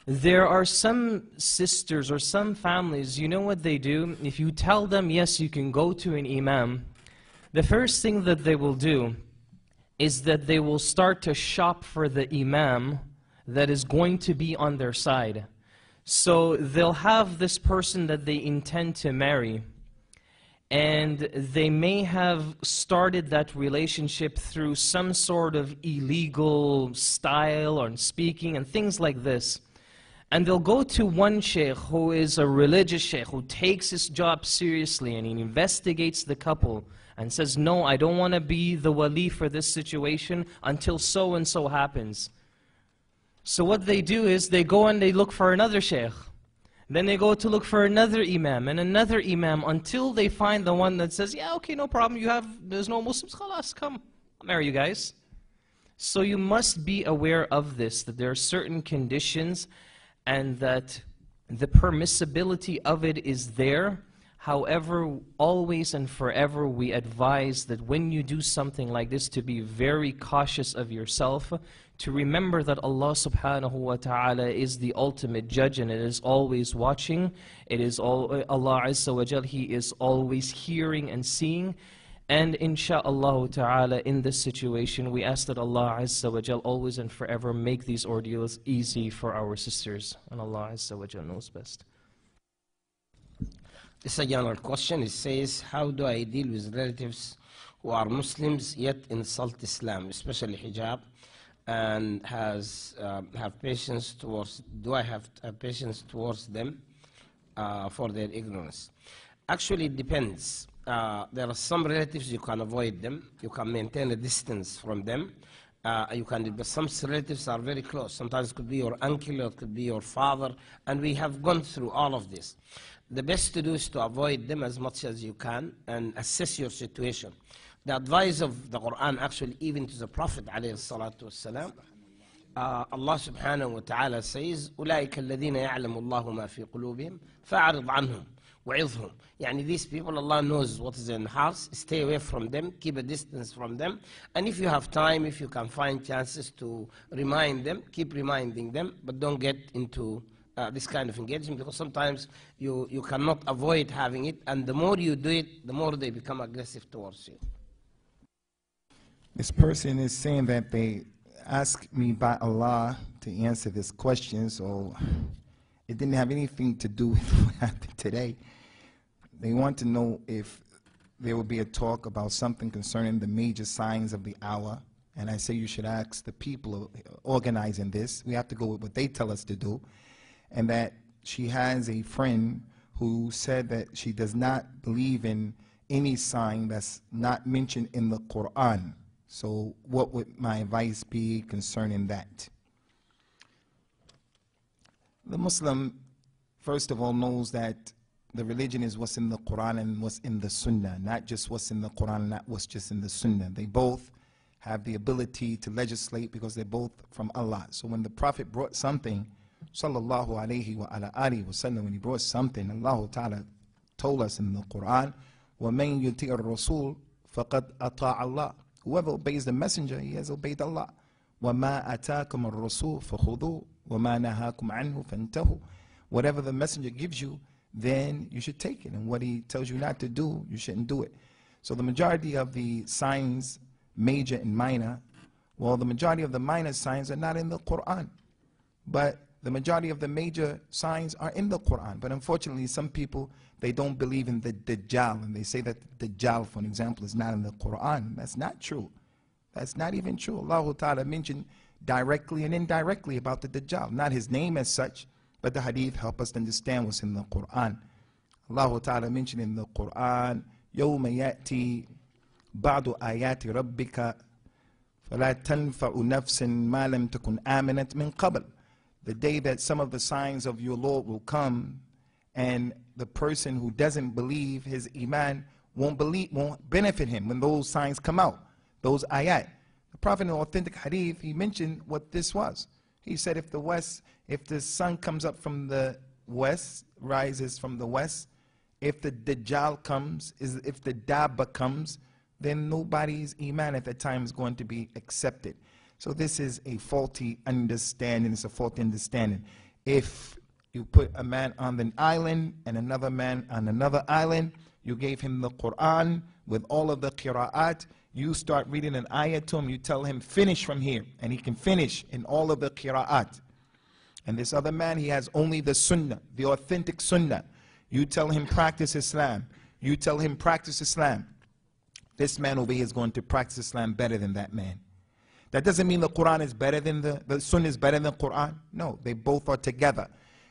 There are some sisters or some families, you know what they do? If you tell them, yes, you can go to an imam, the first thing that they will do is that they will start to shop for the imam that is going to be on their side. So they'll have this person that they intend to marry, and they may have started that relationship through some sort of illegal style or speaking and things like this. And they'll go to one sheikh who is a religious sheikh who takes his job seriously, and he investigates the couple and says, no, I don't want to be the wali for this situation until so and so happens. So what they do is they go and they look for another sheikh. Then they go to look for another imam and another imam until they find the one that says, yeah, okay, no problem, there's no Muslims, khalas, come, I'll marry you guys. So you must be aware of this, that there are certain conditions and that the permissibility of it is there. However, always and forever we advise that when you do something like this, to be very cautious of yourself, to remember that Allah subhanahu wa ta'ala is the ultimate judge and it is always watching. It is Allah Azza wa Jal, He is always hearing and seeing. And insha'Allah ta'ala, in this situation, we ask that Allah Azza wa Jal always and forever make these ordeals easy for our sisters. And Allah Azza wa Jal knows best. This is a general question. It says, how do I deal with relatives who are Muslims yet insult Islam, especially hijab, and have patience towards, do I have patience towards them for their ignorance? Actually, it depends. There are some relatives you can avoid them. You can maintain a distance from them. But some relatives are very close. Sometimes it could be your uncle or it could be your father, and we have gone through all of this. The best to do is to avoid them as much as you can and assess your situation. The advice of the Quran, actually, even to the Prophet ﷺ, Allah subhanahu wa ta'ala says, أُولَٰئِكَ الَّذِينَ يَعْلَمُ اللَّهُ مَا فِي قُلُوبِهِمْ فَأَعْرِضْ عَنْهُمْ وَعِظْهُمْ. Yani these people, Allah knows what is in the hearts. Stay away from them, keep a distance from them. And if you have time, if you can find chances to remind them, keep reminding them, but don't get into this kind of engagement, because sometimes you cannot avoid having it, and the more you do it, the more they become aggressive towards you. This person is saying that they asked me by Allah to answer this question, so it didn't have anything to do with what happened today. They want to know if there will be a talk about something concerning the major signs of the hour, and I say you should ask the people organizing this. We have to go with what they tell us to do, and that she has a friend who said that she does not believe in any sign that's not mentioned in the Quran. So what would my advice be concerning that? The Muslim, first of all, knows that the religion is what's in the Quran and what's in the Sunnah, not just what's in the Quran, not what's just in the Sunnah. They both have the ability to legislate because they're both from Allah. So when the Prophet brought something, sallallahu alayhi wa ala alihi wa sallam, when he brought something, Allah Ta'ala told us in the Quran, وَمَن يُطِيعِ الرَّسُولِ فَقَدْ أَطَاعَ اللَّهِ. Whoever obeys the messenger, he has obeyed Allah. وَمَا أَتَاكُمُ الرَّسُولُ فَخُذُوهُ وَمَا نَهَاكُمْ عَنْهُ فَانْتَهُوا. Whatever the messenger gives you, then you should take it. And what he tells you not to do, you shouldn't do it. So the majority of the signs, major and minor, well, the majority of the minor signs are not in the Quran. But the majority of the major signs are in the Quran. But unfortunately, some people, they don't believe in the Dajjal. And they say that the Dajjal, for example, is not in the Quran. That's not true. That's not even true. Allah Ta'ala mentioned directly and indirectly about the Dajjal. Not his name as such, but the hadith help us to understand what's in the Quran. Allah Ta'ala mentioned in the Quran, يَوْمَ يَأْتِي بَعْضُ آيَاتِ رَبِّكَ فَلَا تَنْفَعُ نَفْسٍ مَا لَمْ تَكُنْ آمَنَتْ مِنْ قَبْلِ. The day that some of the signs of your Lord will come, and the person who doesn't believe, his iman won't benefit him when those signs come out, those ayat. The Prophet in the authentic hadith, he mentioned what this was. He said if the sun comes up from the west, rises from the west, if the Dajjal comes, if the Dabba comes, then nobody's iman at that time is going to be accepted. So this is a faulty understanding. It's a faulty understanding. If you put a man on an island and another man on another island, you gave him the Quran with all of the qira'at, you start reading an ayah to him, you tell him finish from here, and he can finish in all of the qira'at. And this other man, he has only the sunnah, the authentic sunnah. You tell him practice Islam. You tell him practice Islam. This man over here is going to practice Islam better than that man. That doesn't mean the Quran is better than the Sunnah is better than the Quran. No, they both are together.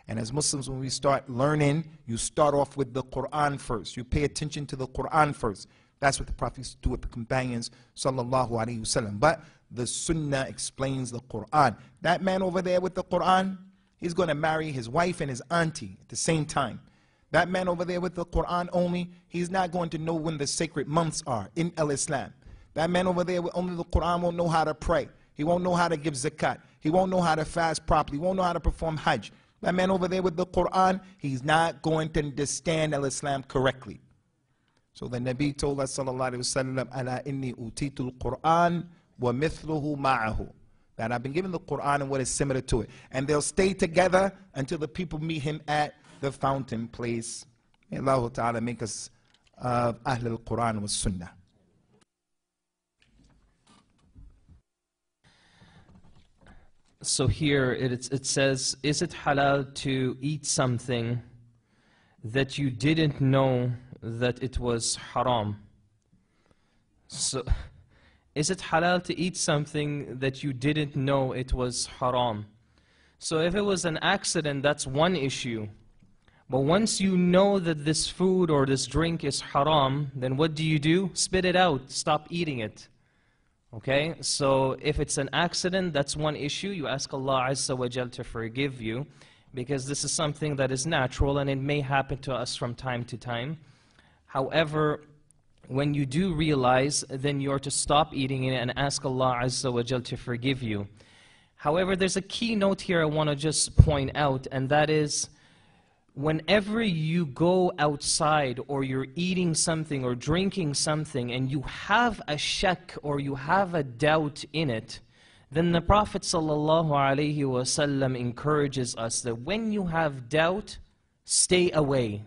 And as Muslims, when we start learning, you start off with the Quran first. You pay attention to the Quran first. That's what the Prophet used to do with the companions, sallallahu alaihi wasallam. But the Sunnah explains the Quran. That man over there with the Quran, he's going to marry his wife and his auntie at the same time. That man over there with the Quran only, he's not going to know when the sacred months are in al-Islam. That man over there with only the Quran won't know how to pray. He won't know how to give zakat. He won't know how to fast properly. He won't know how to perform hajj. That man over there with the Quran, he's not going to understand al-Islam correctly. So the Nabi told us, sallallahu alayhi wa sallam, ala inni utitul Quran wa mithluhu ma'ahu. That I've been given the Quran and what is similar to it. And they'll stay together until the people meet him at the fountain place. May Allah Ta'ala make us Ahl al-Quran wa Sunnah. So here it says, is it halal to eat something that you didn't know that it was haram? So, is it halal to eat something that you didn't know it was haram? So if it was an accident, that's one issue. But once you know that this food or this drink is haram, then what do? Spit it out, stop eating it. Okay, so if it's an accident, that's one issue. You ask Allah Azza wa Jal to forgive you, because this is something that is natural and it may happen to us from time to time. However, when you do realize, then you're to stop eating it and ask Allah Azza wa Jal to forgive you. However, there's a key note here I want to just point out, and that is, whenever you go outside or you're eating something or drinking something and you have a shak or you have a doubt in it, then the Prophet ﷺ encourages us that when you have doubt, stay away.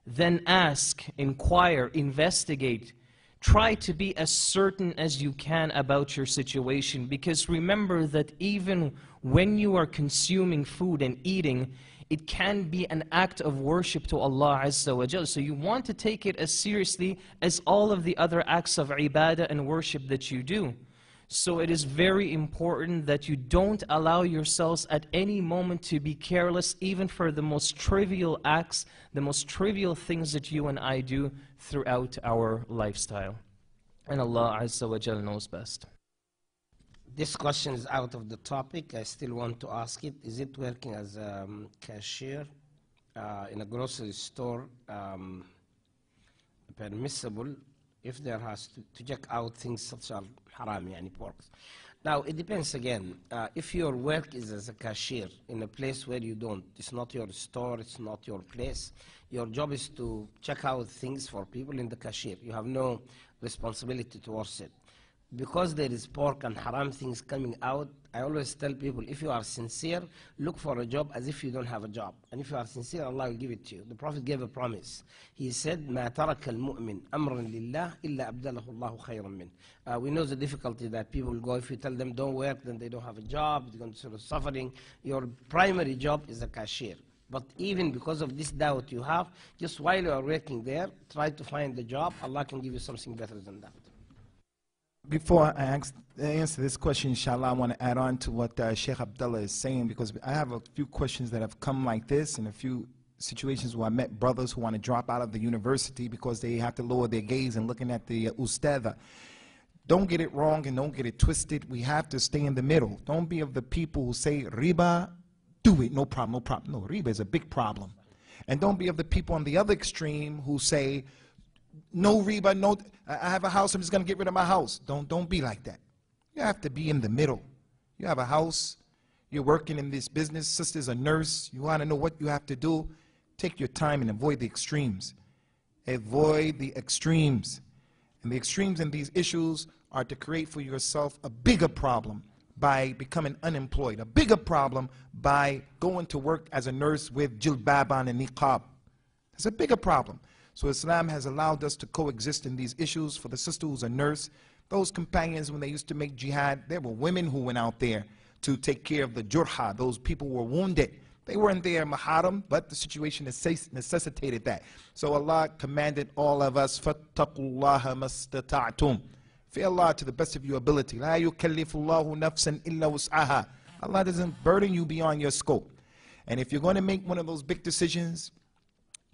Then ask, inquire, investigate. Try to be as certain as you can about your situation, because remember that even when you are consuming food and eating, it can be an act of worship to Allah Azza wa Jal. So you want to take it as seriously as all of the other acts of ibadah and worship that you do. So it is very important that you don't allow yourselves at any moment to be careless, even for the most trivial acts, the most trivial things that you and I do throughout our lifestyle. And Allah Azza wa Jal knows best. This question is out of the topic. I still want to ask it. Is it working as a cashier in a grocery store permissible if there has to check out things such as haram, yani pork? Now, it depends again. If your work is as a cashier in a place where you don't, it's not your store, it's not your place, your job is to check out things for people in the cashier. You have no responsibility towards it. Because there is pork and haram things coming out, I always tell people, if you are sincere, look for a job as if you don't have a job. And if you are sincere, Allah will give it to you. The Prophet gave a promise. He said, مَا تَرَكَ الْمُؤْمِنِ أَمْرًا لِلَّهِ إِلَّا أَبْدَلَهُ اللَّهُ خَيْرًا مِنْ. We know the difficulty that people go. If you tell them don't work, then they don't have a job, they're going to sort of suffering. Your primary job is a cashier. But even because of this doubt you have, just while you are working there, try to find the job. Allah can give you something better than that. Before I answer this question, inshallah, I want to add on to what Sheikh Abdullah is saying, because I have a few questions that have come like this, and a few situations where I met brothers who want to drop out of the university because they have to lower their gaze and looking at the ustadha. Don't get it wrong and don't get it twisted. We have to stay in the middle. Don't be of the people who say, riba, do it, no problem, no problem. No, riba is a big problem. And don't be of the people on the other extreme who say, no riba, no, I have a house, I'm just going to get rid of my house. Don't be like that. You have to be in the middle. You have a house, you're working in this business, sister's a nurse, you want to know what you have to do, take your time and avoid the extremes. Avoid the extremes. And the extremes in these issues are to create for yourself a bigger problem by becoming unemployed, a bigger problem by going to work as a nurse with jilbab on and niqab. It's a bigger problem. So Islam has allowed us to coexist in these issues. For the sister who's a nurse, those companions, when they used to make jihad, there were women who went out there to take care of the jurha, those people who were wounded. They weren't there maharam, but the situation necessitated that. So Allah commanded all of us, فَاتَّقُوا اللَّهَ مَسْتَطَعْتُمْ. Fear Allah to the best of your ability. لَا يُكَلِّفُ اللَّهُ نَفْسًا إِلَّا وُسْعَهَا. Allah doesn't burden you beyond your scope. And if you're going to make one of those big decisions,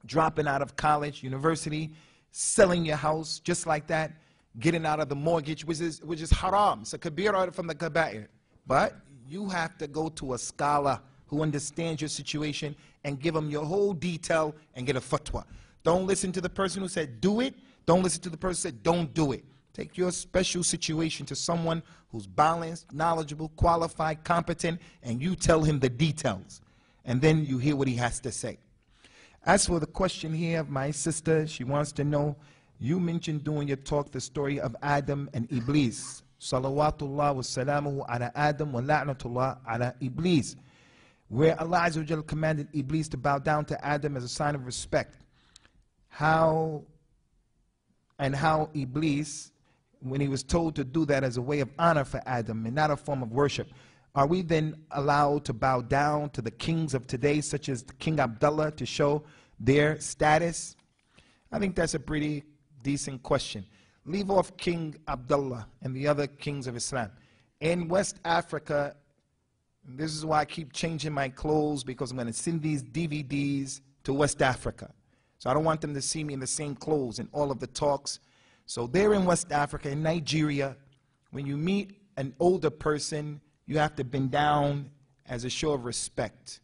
dropping out of college, university, selling your house, just like that, getting out of the mortgage, which is haram. It's a kabira from the kaba'ir. But you have to go to a scholar who understands your situation and give them your whole detail and get a fatwa. Don't listen to the person who said do it. Don't listen to the person who said don't do it. Take your special situation to someone who's balanced, knowledgeable, qualified, competent, and you tell him the details. and then you hear what he has to say. As for the question here of my sister, she wants to know, you mentioned during your talk the story of Adam and Iblis. Salawatullah wa salamuhu ala Adam wa la'natullah ala Iblis, where Allah Azza wa Jalla commanded Iblis to bow down to Adam as a sign of respect. How Iblis, when he was told to do that as a way of honor for Adam and not a form of worship, are we then allowed to bow down to the kings of today, such as King Abdullah, to show their status? I think that's a pretty decent question. Leave off King Abdullah and the other kings of Islam. In West Africa, this is why I keep changing my clothes, because I'm going to send these DVDs to West Africa. So I don't want them to see me in the same clothes in all of the talks. So there in West Africa, in Nigeria, when you meet an older person, you have to bend down as a show of respect.